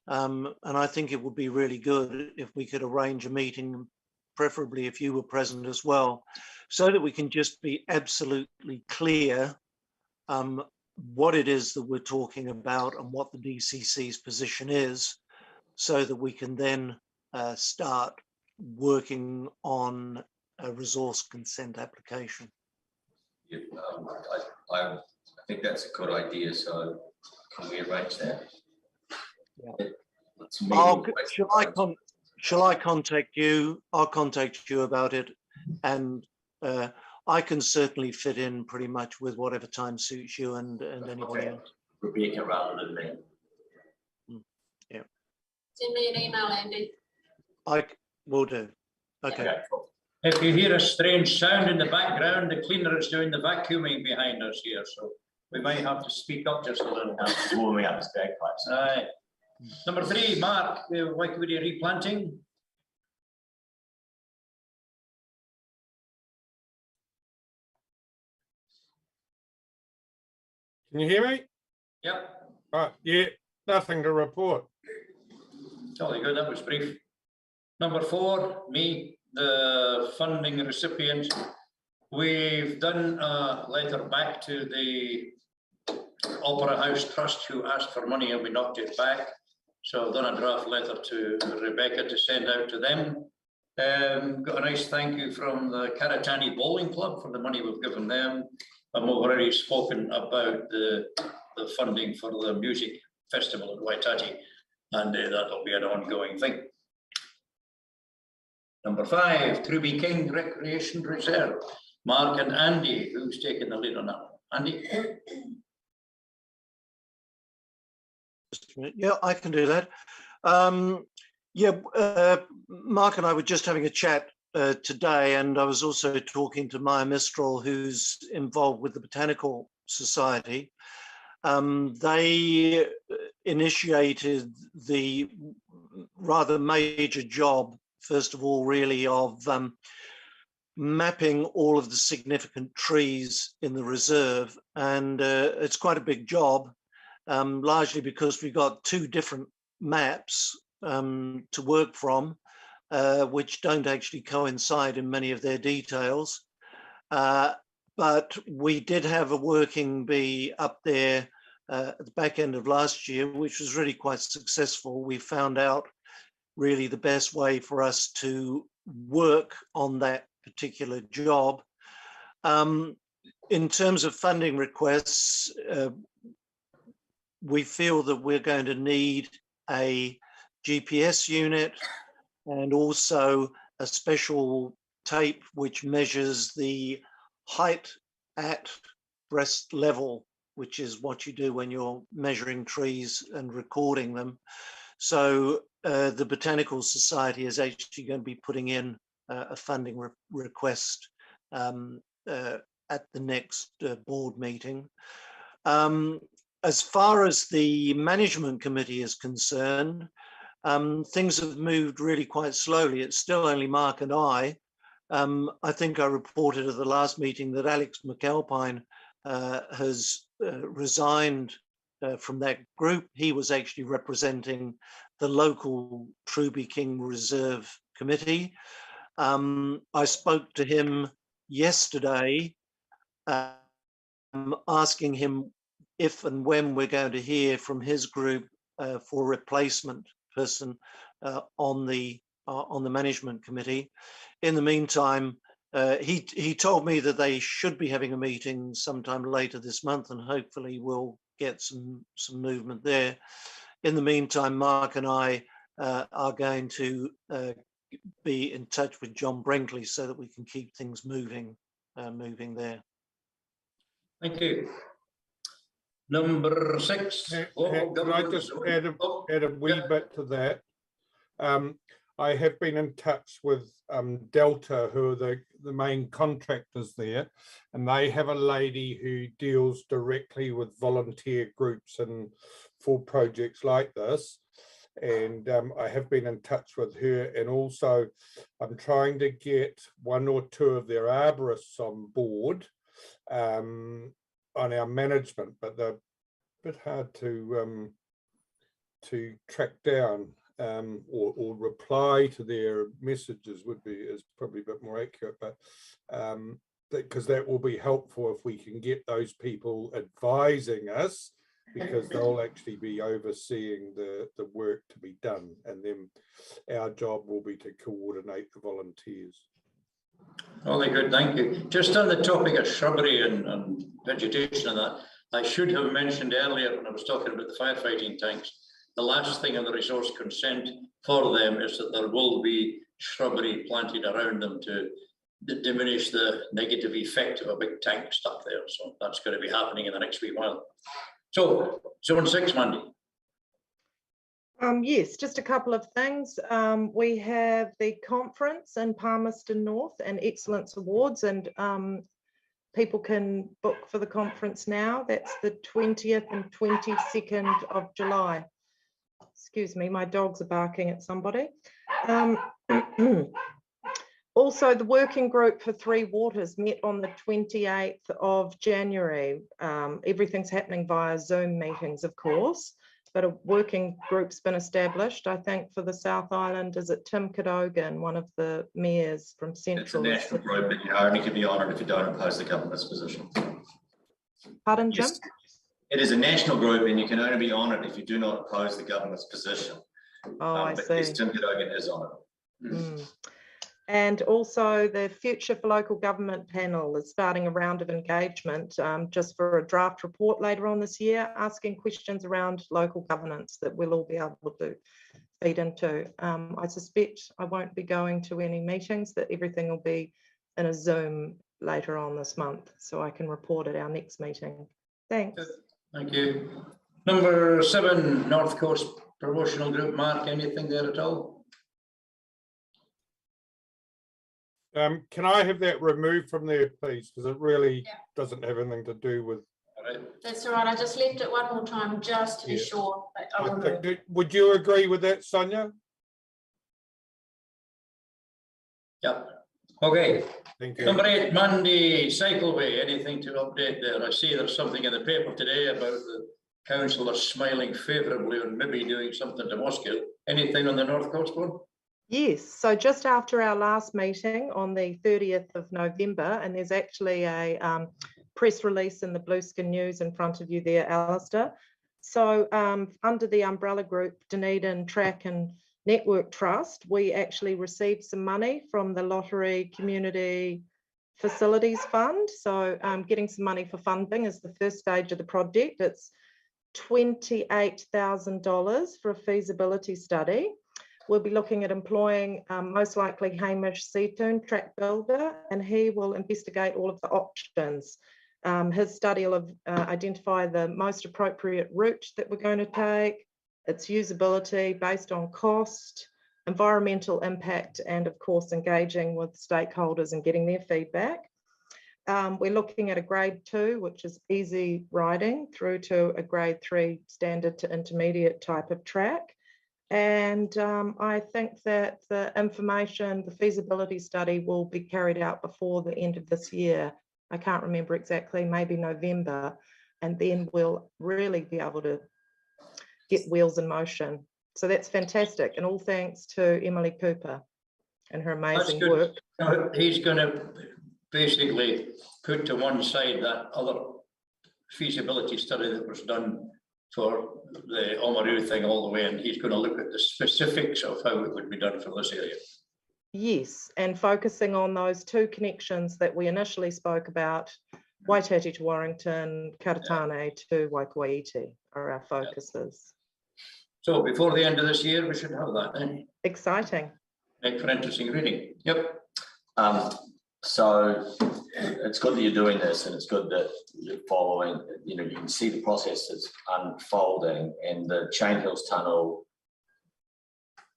F: And I think it would be really good if we could arrange a meeting, preferably if you were present as well, so that we can just be absolutely clear what it is that we're talking about and what the DCC's position is, so that we can then start working on a resource consent application.
I: Yeah, I think that's a good idea. So can we arrange that?
F: Yeah. Shall I contact you? I'll contact you about it, and I can certainly fit in pretty much with whatever time suits you and anybody else.
I: Rebecca rather than me.
F: Yeah.
G: Send me an email, Andy.
F: I will do. Okay.
I: Okay, cool.
A: If you hear a strange sound in the background, the cleaner is doing the vacuuming behind us here, so we might have to speak up just a little.
I: It's warming up his bagpipes.
A: Aye. Number 3, Mark, Waikouaiti replanting.
E: Can you hear me?
A: Yep.
E: Yeah, nothing to report.
A: Jolly good, that was brief. Number 4, me, the funding recipient. We've done a letter back to the Opera House Trust who asked for money and we knocked it back. So I've done a draft letter to Rebecca to send out to them. Got a nice thank you from the Karatani Bowling Club for the money we've given them. I've already spoken about the funding for the music festival at Waitati, and that'll be an ongoing thing. Number 5, Truby King Recreation Reserve. Mark and Andy, who's taking the lead on that one? Andy?
F: Yeah, I can do that. Mark and I were just having a chat today, and I was also talking to Maya Mistral, who's involved with the Botanical Society. They initiated the rather major job, first of all, really, of mapping all of the significant trees in the reserve. And it's quite a big job, largely because we've got two different maps to work from, which don't actually coincide in many of their details. But we did have a working bee up there at the back end of last year, which was really quite successful. We found out really the best way for us to work on that particular job. In terms of funding requests, we feel that we're going to need a GPS unit and also a special tape which measures the height at breast level, which is what you do when you're measuring trees and recording them. So the Botanical Society is actually going to be putting in a funding request at the next board meeting. As far as the management committee is concerned, things have moved really quite slowly. It's still only Mark and I. I think I reported at the last meeting that Alex McAlpine has resigned from that group. He was actually representing the local Truby King Reserve Committee. I spoke to him yesterday, asking him if and when we're going to hear from his group for a replacement person on the management committee. In the meantime, he told me that they should be having a meeting sometime later this month, and hopefully we'll get some movement there. In the meantime, Mark and I are going to be in touch with John Brinkley so that we can keep things moving there.
A: Thank you. Number 6.
E: Can I just add a wee bit to that? I have been in touch with Delta, who are the main contractors there, and they have a lady who deals directly with volunteer groups and for projects like this. And I have been in touch with her, and also I'm trying to get 1 or 2 of their arborists on board on our management, but they're a bit hard to track down. Or reply to their messages is probably a bit more accurate, but because that will be helpful if we can get those people advising us, because they'll actually be overseeing the work to be done, and then our job will be to coordinate the volunteers.
A: Very good, thank you. Just on the topic of shrubbery and vegetation and that, I should have mentioned earlier when I was talking about the firefighting tanks, the last thing on the resource consent for them is that there will be shrubbery planted around them to diminish the negative effect of a big tank stuck there. So that's going to be happening in the next wee while. So, Zone 6, Mandy.
D: Yes, just a couple of things. We have the conference in Palmerston North and Excellence Awards, and people can book for the conference now. That's the 20th and 22nd of July. Excuse me, my dogs are barking at somebody. Also, the working group for Three Waters met on the 28th of January. Everything's happening via Zoom meetings, of course, but a working group's been established, I think, for the South Island. Is it Tim Cadogan, one of the mayors from Central?
L: It's a national group, but you only can be honoured if you don't oppose the government's position.
D: Pardon, Jim?
L: Yes. It is a national group, and you can only be honoured if you do not oppose the government's position.
D: Oh, I
L: but
D: see.
L: yes, Tim Cadogan is on it.
D: Mm. And also the Future for Local Government panel is starting a round of engagement just for a draft report later on this year, asking questions around local governance that we'll all be able to feed into. I suspect I won't be going to any meetings, that everything will be in a Zoom later on this month, so I can report at our next meeting. Thanks.
A: Thank you. Number 7, North Coast Promotional Group. Mark, anything there at all?
E: Can I have that removed from there, please? Because it really doesn't have anything to do with
A: Right.
G: That's all right. I just left it one more time just to be
E: Yeah.
G: sure. But I
E: I
G: want
E: think,
G: to.
E: would you agree with that, Sonia?
A: Yep. Okay.
E: Thank you.
A: Number 8, Monday, Cycleway. Anything to update there? I see there's something in the paper today about the councillor smiling favourably on maybe doing something to Moscow. Anything on the North Coast one?
D: Yes, so just after our last meeting on the 30th of November, and there's actually a press release in the Blueskin News in front of you there, Alistair. So under the umbrella group Dunedin Track and Network Trust, we actually received some money from the Lottery Community Facilities Fund. So getting some money for funding is the first stage of the project. It's $28,000 for a feasibility study. We'll be looking at employing most likely Hamish Seatoon, track builder, and he will investigate all of the options. His study will identify the most appropriate route that we're going to take, its usability based on cost, environmental impact, and of course engaging with stakeholders and getting their feedback. We're looking at a grade 2, which is easy riding, through to a grade 3 standard to intermediate type of track. And I think that the information, the feasibility study will be carried out before the end of this year. I can't remember exactly, maybe November, and then we'll really be able to get wheels in motion. So that's fantastic, and all thanks to Emily Cooper and her amazing work.
A: He's going to basically put to one side that other feasibility study that was done for the Oamaru thing all the way, and he's going to look at the specifics of how it would be done for this area.
D: Yes, and focusing on those 2 connections that we initially spoke about, Waitati to Warrington, Karatane to Waikouaiti are our focuses.
A: So before the end of this year, we should have that then.
D: Exciting.
A: Make for interesting reading. Yep.
I: So it's good that you're doing this, and it's good that you're following, you know, you can see the process that's unfolding, and the Chain Hills Tunnel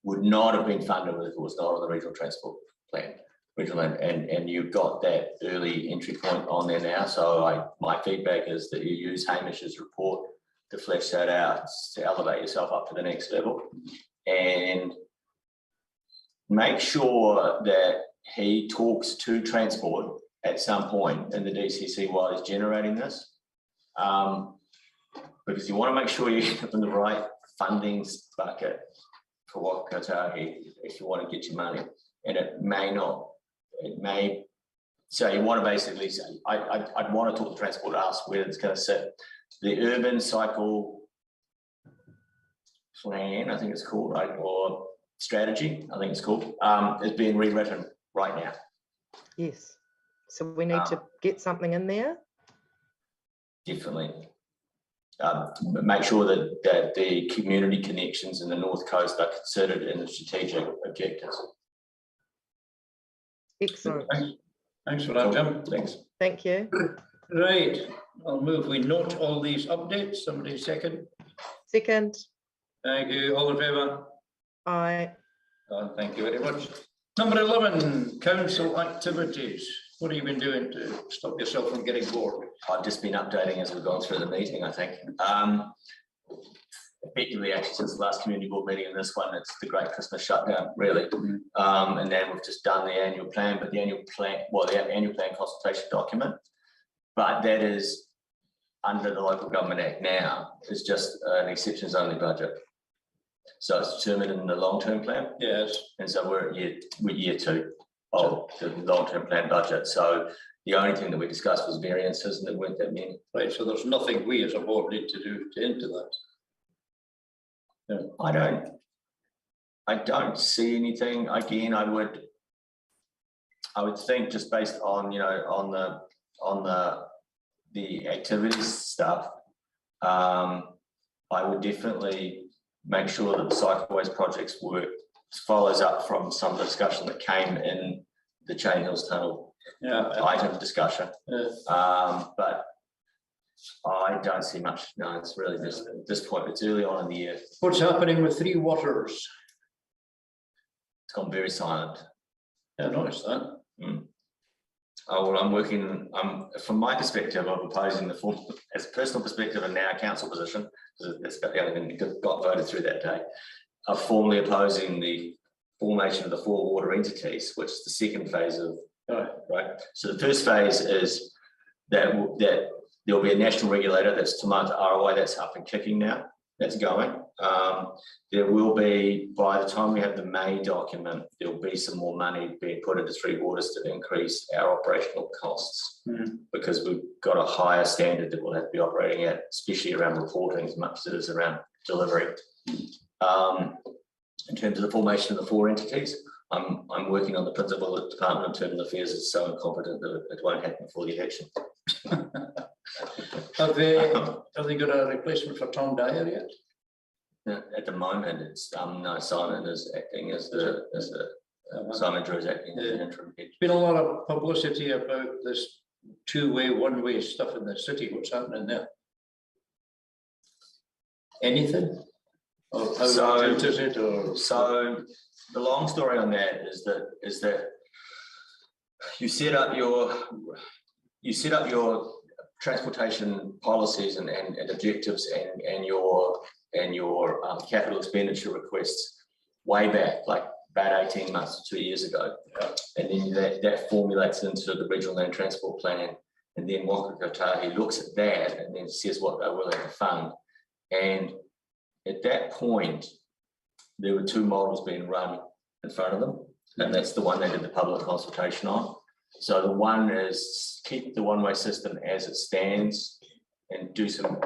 I: would not have been funded if it was not on the regional transport plan. And you've got that early entry point on there now. So my feedback is that you use Hamish's report to flesh that out, to elevate yourself up to the next level, and make sure that he talks to transport at some point in the DCC while he's generating this, because you want to make sure you get in the right funding bucket for Waikouaiti if you want to get your money, and it may not. It may. So you want to basically say, I'd want to talk to transport, ask where it's going to sit. The urban cycle plan, I think it's called, right, or strategy, I think it's called, is being rewritten right now.
D: Yes. So we need to get something in there.
I: Definitely. Make sure that the community connections in the North Coast are considered in the strategic objectives.
D: Excellent.
A: Thanks for that, Jim.
I: Thanks.
D: Thank you.
A: Right. I'll move. We note all these updates. Somebody second.
D: Second.
A: Thank you. All in favour?
D: Aye.
A: Thank you very much. Number 11, council activities. What have you been doing to stop yourself from getting bored?
I: I've just been updating as we've gone through the meeting, I think. Effectively, actually, since the last community board meeting and this one, it's the great Christmas shutdown, really. And then we've just done the annual plan, but the annual plan, well, the annual plan consultation document, but that is under the Local Government Act now, is just an exceptions only budget. So it's determined in the long-term plan.
A: Yes.
I: And so we're at year 2 of the long-term plan budget. So the only thing that we discussed was variances, and there weren't that many.
A: Right, so there's nothing we as a board need to do to enter that.
I: Yeah. I don't see anything. Again, I would think, just based on, you know, on the activities stuff, I would definitely make sure that the cycleways projects work follows up from some discussion that came in the Chain Hills Tunnel item discussion. But I don't see much. No, it's really just at this point, it's early on in the year.
A: What's happening with Three Waters?
I: It's gone very silent.
A: Yeah, I noticed that.
L: Oh, well, I'm working, from my perspective, I'm opposing the form, as a personal perspective and now council position, because that's about the only thing that got voted through that day, I'm formally opposing the formation of the 4 water entities, which is the second phase of, right? So the first phase is that there'll be a national regulator, that's Tomato ROI, that's up and kicking now, that's going. There will be, by the time we have the May document, there'll be some more money being put into Three Waters to increase our operational costs, because we've got a higher standard that we'll have to be operating at, especially around reporting as much as it is around delivery. In terms of the formation of the 4 entities, I'm working on the principle that the Department of Internal Affairs is so incompetent that it won't happen before the election.
A: Have they got a replacement for Tom Dyer yet?
L: At the moment, it's no, Simon is acting as the Simon Drew is acting as the interim head.
A: There's been a lot of publicity about this 2-way, 1-way stuff in the city. What's happening there? Anything? Or how urgent is it? Or
L: so the long story on that is that you set up your transportation policies and objectives and your capital expenditure requests way back, like about 18 months to 2 years ago. And then that formulates into the regional land transport plan. And then Waikouaiti looks at that and then says what they're willing to fund. And at that point, there were 2 models being run in front of them. And that's the one they did the public consultation on. So the one is keep the one-way system as it stands and do some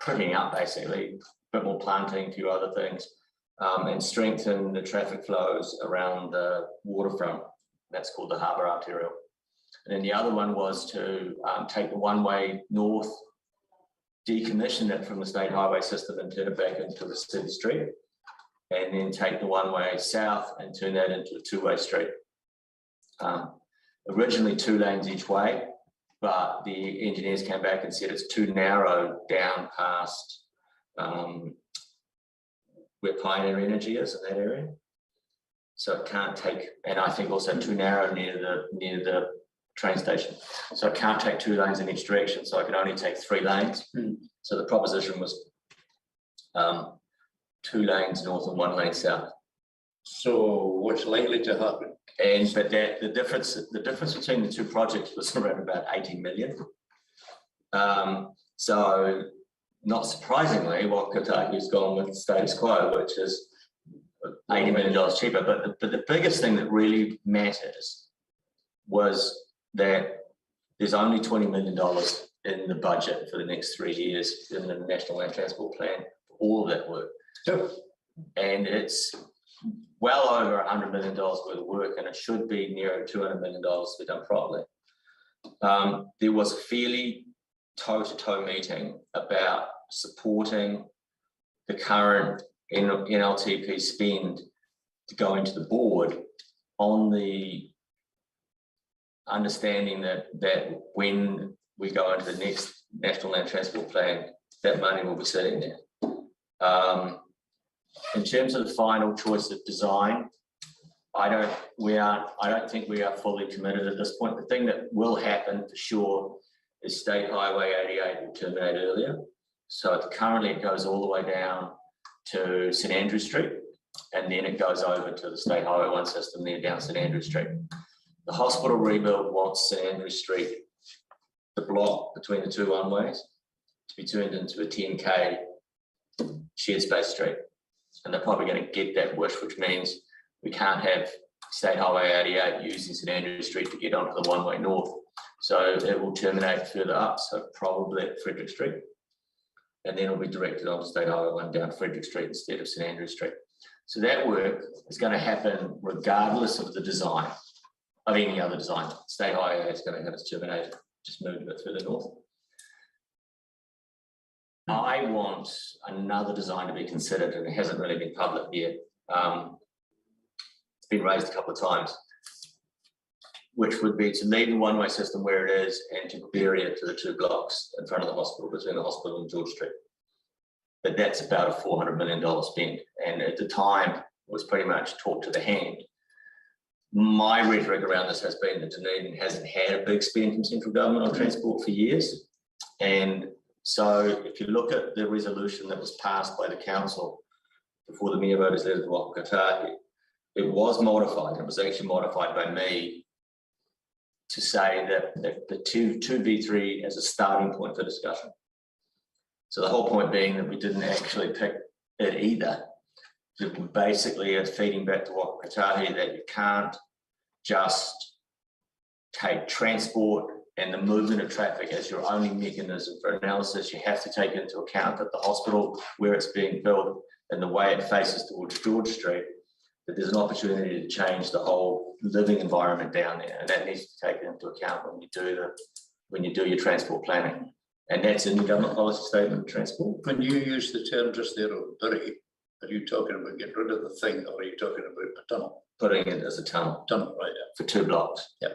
L: prettying up, basically, a bit more planting, a few other things, and strengthen the traffic flows around the waterfront. That's called the Harbour Arterial. And then the other one was to take the one-way north, decommission it from the state highway system and turn it back into the city street, and then take the one-way south and turn that into a 2-way street. Originally 2 lanes each way, but the engineers came back and said it's too narrow down past where Pioneer Energy is in that area. So it can't take, and I think also too narrow near the train station. So it can't take 2 lanes in each direction. So I could only take 3 lanes. So the proposition was 2 lanes north and 1 lane south.
A: so what's likely to happen?
L: But the difference between the 2 projects was around about 80 million. So not surprisingly, Waikouaiti's gone with status quo, which is $80 million cheaper. But the biggest thing that really matters was that there's only $20 million in the budget for the next 3 years in the National Land Transport Plan for all of that work. And it's well over $100 million worth of work, and it should be near $200 million to be done properly. There was a fairly toe-to-toe meeting about supporting the current NLTP spend to go into the board on the understanding that when we go into the next National Land Transport Plan, that money will be sitting there. In terms of the final choice of design, I don't think we are fully committed at this point. The thing that will happen for sure is State Highway 88 will terminate earlier. So currently it goes all the way down to St Andrew Street, and then it goes over to the State Highway 1 system there down St Andrew Street. The hospital rebuild wants St Andrew Street, the block between the 2 one-ways, to be turned into a 10K shared space street. And they're probably going to get that wish, which means we can't have State Highway 88 using St Andrew Street to get onto the one-way north. So it will terminate further up, so probably at Frederick Street. And then it'll be directed onto State Highway 1 down Frederick Street instead of St Andrew Street. So that work is going to happen regardless of the design, of any other design. State Highway 88 is going to have its terminated, just moved a bit further north. I want another design to be considered, and it hasn't really been public yet. It's been raised a couple of times, which would be to leave the one-way system where it is and to bury it to the 2 blocks in front of the hospital, between the hospital and George Street. But that's about a $400 million spend. And at the time, it was pretty much talk to the hand. my rhetoric around this has been that Dunedin hasn't had a big spend from central government on transport for years. And so if you look at the resolution that was passed by the council before the Mayor wrote his letter to Waikouaiti, it was modified. It was actually modified by me to say that the 2B3 as a starting point for discussion. So the whole point being that we didn't actually pick it either. So basically it's feeding back to Waikouaiti that you can't just take transport and the movement of traffic as your only mechanism for analysis. You have to take into account that the hospital, where it's being built and the way it faces towards George Street, that there's an opportunity to change the whole living environment down there, and that needs to take into account when you do your transport planning. And that's in the government policy statement of transport.
A: When you use the term just there, Bury, are you talking about getting rid of the thing, or are you talking about a tunnel?
L: Putting it as a tunnel.
A: Tunnel, right?
L: For 2 blocks.
A: Yeah.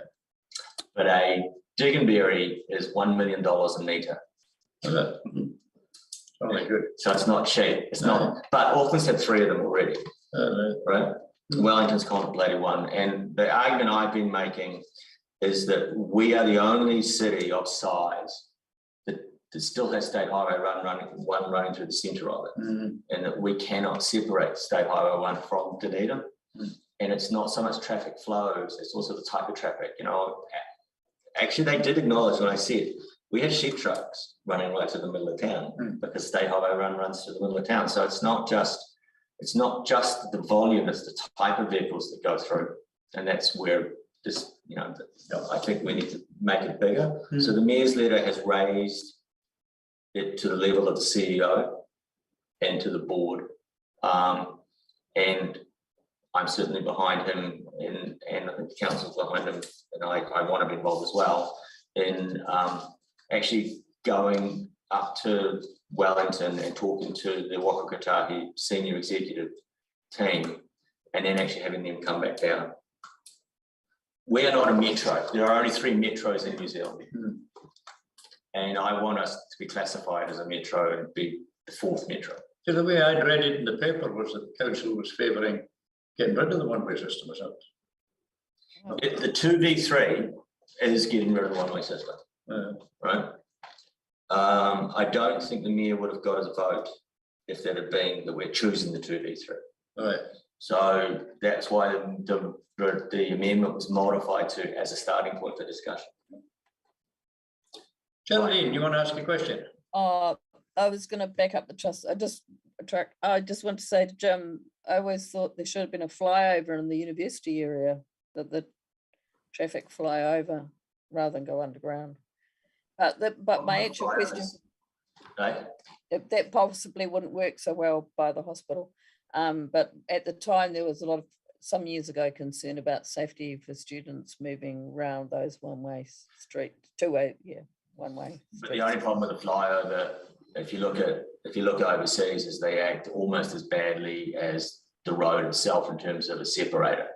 L: But a dig and bury is $1 million a metre.
A: Only good.
L: So it's not cheap. It's not. But Auckland's had 3 of them already. Right? Wellington's contemplated one. And the argument I've been making is that we are the only city of size that still has State Highway one running through the centre of it. And that we cannot separate State Highway 1 from Dunedin. And it's not so much traffic flows, it's also the type of traffic. You know, actually they did acknowledge when I said we have sheep trucks running right to the middle of town because State Highway 1 runs to the middle of town. So it's not just the volume, it's the type of vehicles that go through. And that's where this, you know, I think we need to make it bigger. So the Mayor's letter has raised it to the level of the CEO and to the board. And I'm certainly behind him, and I think the council's behind him, and I want to be involved as well in actually going up to Wellington and talking to the Waikouaiti senior executive team, and then actually having them come back down. We are not a metro. There are only 3 metros in New Zealand. And I want us to be classified as a metro and be the 4th metro.
A: So the way I'd read it in the paper was that the council was favouring getting rid of the one-way system or something.
L: The 2v3 is getting rid of the one-way system, right? I don't think the Mayor would have got his vote if that had been that we're choosing the 2v3.
A: Right.
L: So that's why the amendment was modified to as a starting point for discussion.
A: Geraldine, you want to ask a question?
H: I was going to back up the trust. I just want to say to Jim, I always thought there should have been a flyover in the university area, that the traffic fly over rather than go underground. But my actual question,
L: right?
H: That possibly wouldn't work so well by the hospital. But at the time, there was some years ago, concern about safety for students moving around those one-way one-way.
L: But the only problem with the flyover, if you look overseas, is they act almost as badly as the road itself in terms of a separator,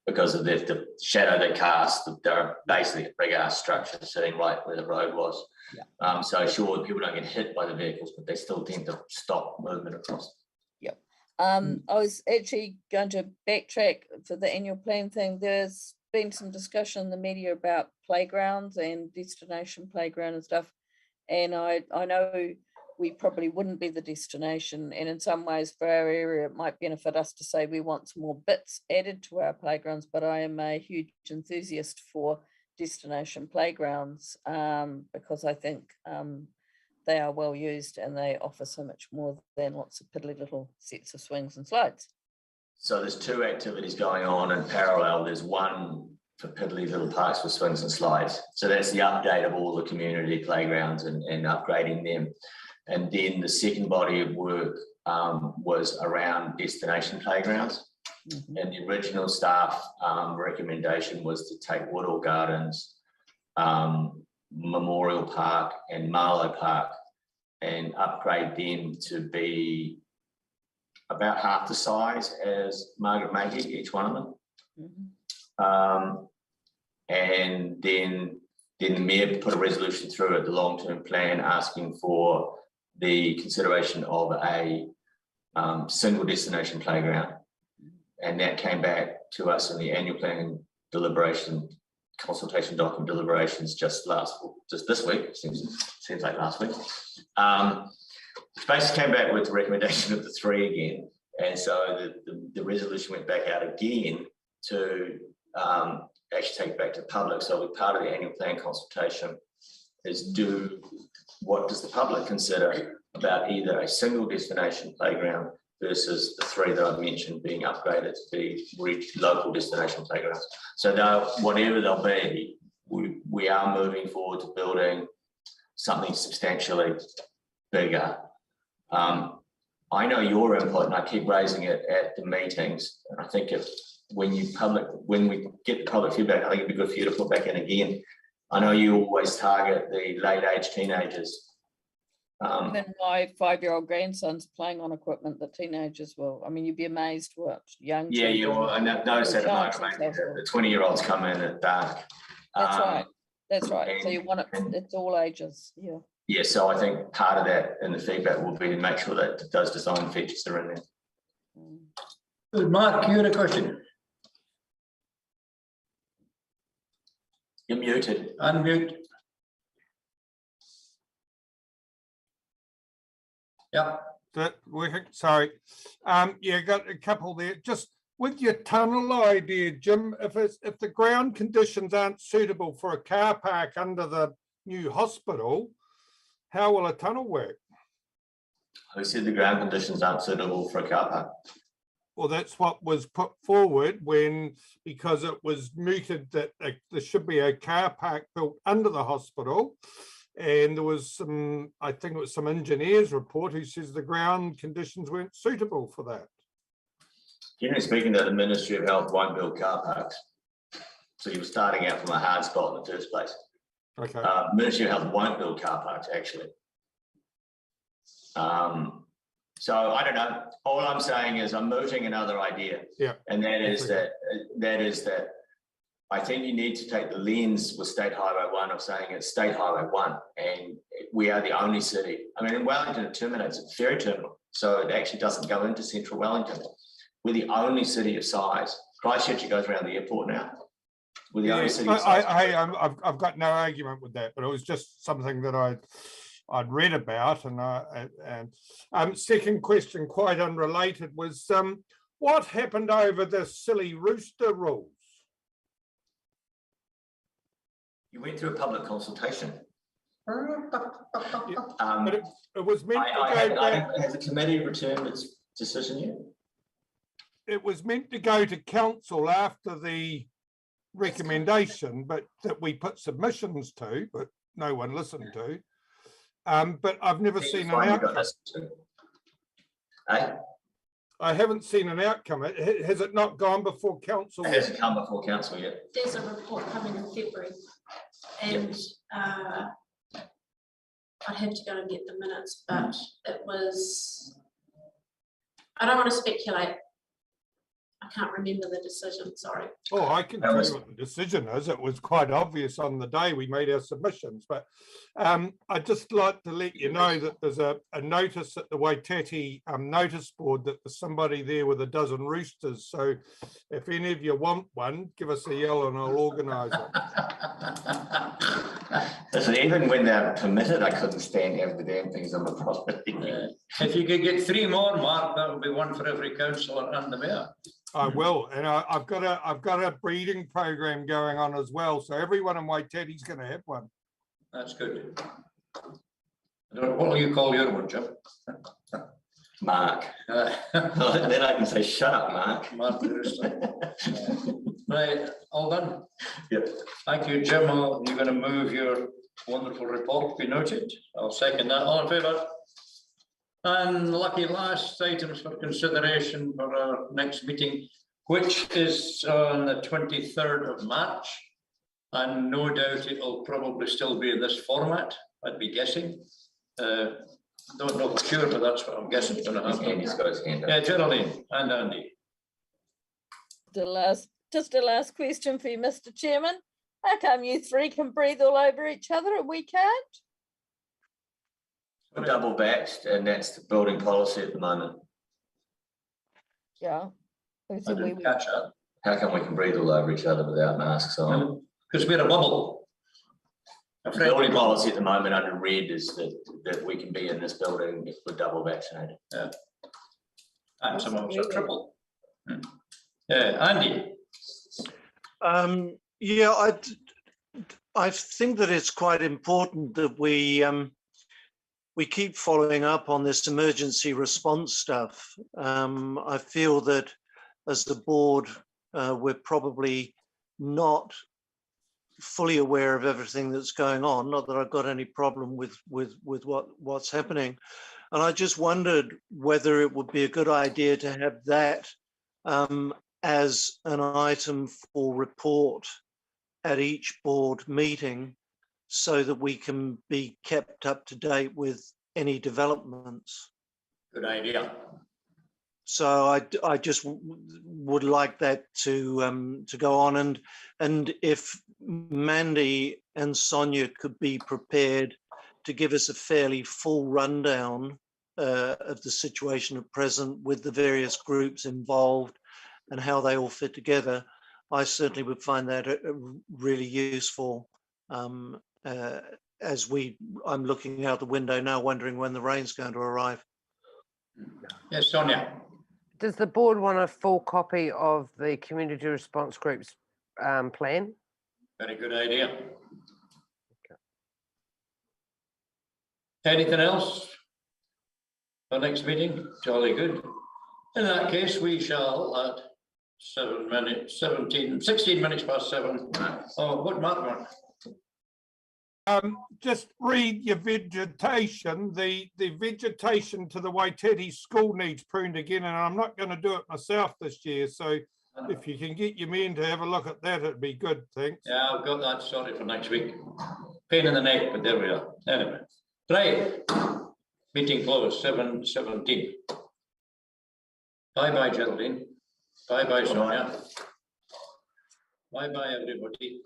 L: because of the shadow they cast. They're basically a big ass structure sitting right where the road was. Yeah. So sure, people don't get hit by the vehicles, but they still tend to stop movement across.
H: Yep. I was actually going to backtrack for the annual plan thing. There's been some discussion in the media about playgrounds and destination playground and stuff. And I know we probably wouldn't be the destination. And in some ways for our area, it might benefit us to say we want some more bits added to our playgrounds, but I am a huge enthusiast for destination playgrounds because I think they are well used and they offer so much more than lots of piddly little sets of swings and slides.
L: So there's 2 activities going on in parallel. There's one for piddly little parks with swings and slides. So that's the update of all the community playgrounds and upgrading them. And then the second body of work was around destination playgrounds. And the original staff recommendation was to take Woodall Gardens, Memorial Park and Marlow Park and upgrade them to be about half the size as Margaret Makey, each one of them. And then the Mayor put a resolution through at the long-term plan asking for the consideration of a single destination playground. And that came back to us in the annual planning deliberation, consultation document deliberations just this week, seems like last week. Basically came back with the recommendation of the 3 again. And so the resolution went back out again to actually take it back to the public. So part of the annual plan consultation is what does the public consider about either a single destination playground versus the 3 that I've mentioned being upgraded to be local destination playgrounds. So whatever they'll be, we are moving forward to building something substantially bigger. I know your input, and I keep raising it at the meetings. And I think when we get the public feedback, I think it'd be good for you to put back in again. I know you always target the late age teenagers.
H: Then my 5-year-old grandson's playing on equipment that teenagers will. I mean, you'd be amazed what young.
L: Yeah, well, I noticed that at the 20-year-olds come in at dark.
H: That's right. That's right. So you want it's all ages. Yeah.
L: Yeah, so I think part of that in the feedback will be to make sure that those design features are in there.
A: Good, Mark, you had a question?
L: You're muted.
A: Unmute. Yeah.
E: Sorry. Yeah, got a couple there. Just with your tunnel idea, Jim, if the ground conditions aren't suitable for a car park under the new hospital, how will a tunnel work?
L: Who said the ground conditions aren't suitable for a car park?
E: Well, that's what was put forward because it was mooted that there should be a car park built under the hospital. And there was I think it was some engineer's report who says the ground conditions weren't suitable for that.
L: Generally speaking, that the Ministry of Health won't build car parks. So you were starting out from a hard spot in the first place.
E: Okay.
L: Ministry of Health won't build car parks, actually. So I don't know. All I'm saying is I'm mooting another idea.
E: Yeah.
L: And that is that I think you need to take the lens with State Highway 1 of saying it's State Highway 1 and we are the only city. I mean, in Wellington it terminates at the ferry terminal, so it actually doesn't go into central Wellington. We're the only city of size. Christchurch goes around the airport now. We're the only city of size.
E: I've got no argument with that, but it was just something that I'd read about. And second question, quite unrelated, was what happened over the silly rooster rules?
L: You went through a public consultation.
E: But it was meant to go.
L: Has the committee returned its decision yet?
E: It was meant to go to council after the recommendation, but that we put submissions to, but no one listened to. But I've never seen an outcome. I haven't seen an outcome. Has it not gone before council?
L: It hasn't come before council yet.
G: There's a report coming in February, and I'd have to go and get the minutes, but it was, I don't want to speculate. I can't remember the decision, sorry.
E: Oh, I can tell you what the decision is. It was quite obvious on the day we made our submissions, but I'd just like to let you know that there's a notice at the Waitati notice board that there's somebody there with a dozen roosters. So if any of you want one, give us a yell and I'll organise it.
L: Listen, even when they're permitted, I couldn't stand having the damn things on the property.
A: If you could get 3 more, Mark, that would be one for every councillor and the mayor.
E: I will, and I've got a breeding program going on as well. So everyone in Waitati's going to have one.
A: That's good. I don't know, what will you call your one, Jim?
L: Mark. Then I can say, shut up, Mark.
A: Mark the Rooster. Right, all done?
L: Yep.
A: Thank you, Jim. You're going to move your wonderful report, be noted. I'll second that. All in favour? And lucky last items for consideration for our next meeting, which is on the 23rd of March. And no doubt it'll probably still be in this format, I'd be guessing. Don't know for sure, but that's what I'm guessing is going to happen.
L: Andy's got his hand up.
A: Yeah, Geraldine and Andy.
H: Just a last question for you, Mr. Chairman. How come you 3 can breathe all over each other and we can't?
L: We're double batched, and that's the building policy at the moment.
H: Yeah. I
A: I
H: said we
A: didn't
H: were-
A: catch that.
L: How come we can breathe all over each other without masks on?
A: Because we're a bubble. A
L: The
A: friendly
L: building
A: bubble.
L: policy at the moment under red is that we can be in this building if we're double vaccinated.
A: And some of us are triple. Andy,
F: Yeah, I think that it's quite important that we keep following up on this emergency response stuff. I feel that as the board, we're probably not fully aware of everything that's going on. Not that I've got any problem with what's happening. And I just wondered whether it would be a good idea to have that as an item for report at each board meeting, so that we can be kept up to date with any developments.
A: good idea.
F: So I just would like that to go on, and if Mandy and Sonia could be prepared to give us a fairly full rundown of the situation at present with the various groups involved and how they all fit together, I certainly would find that really useful. As I'm looking out the window now, wondering when the rain's going to arrive.
A: Yes, Sonia.
K: Does the board want a full copy of the community response group's plan?
A: Very good idea. Anything else for next meeting? Jolly good. In that case, we shall at 16 minutes past 7. Oh, what Mark?
E: Just read your vegetation. The vegetation to the Waititi school needs pruned again, and I'm not going to do it myself this year. So if you can get your men to have a look at that, it'd be good. Thanks.
A: Yeah, I've got that sorted for next week. Pain in the neck, but there we are. Anyway, right. Meeting closed, 7:17. Bye-bye, Geraldine. Bye-bye, Sonia. Bye-bye, everybody.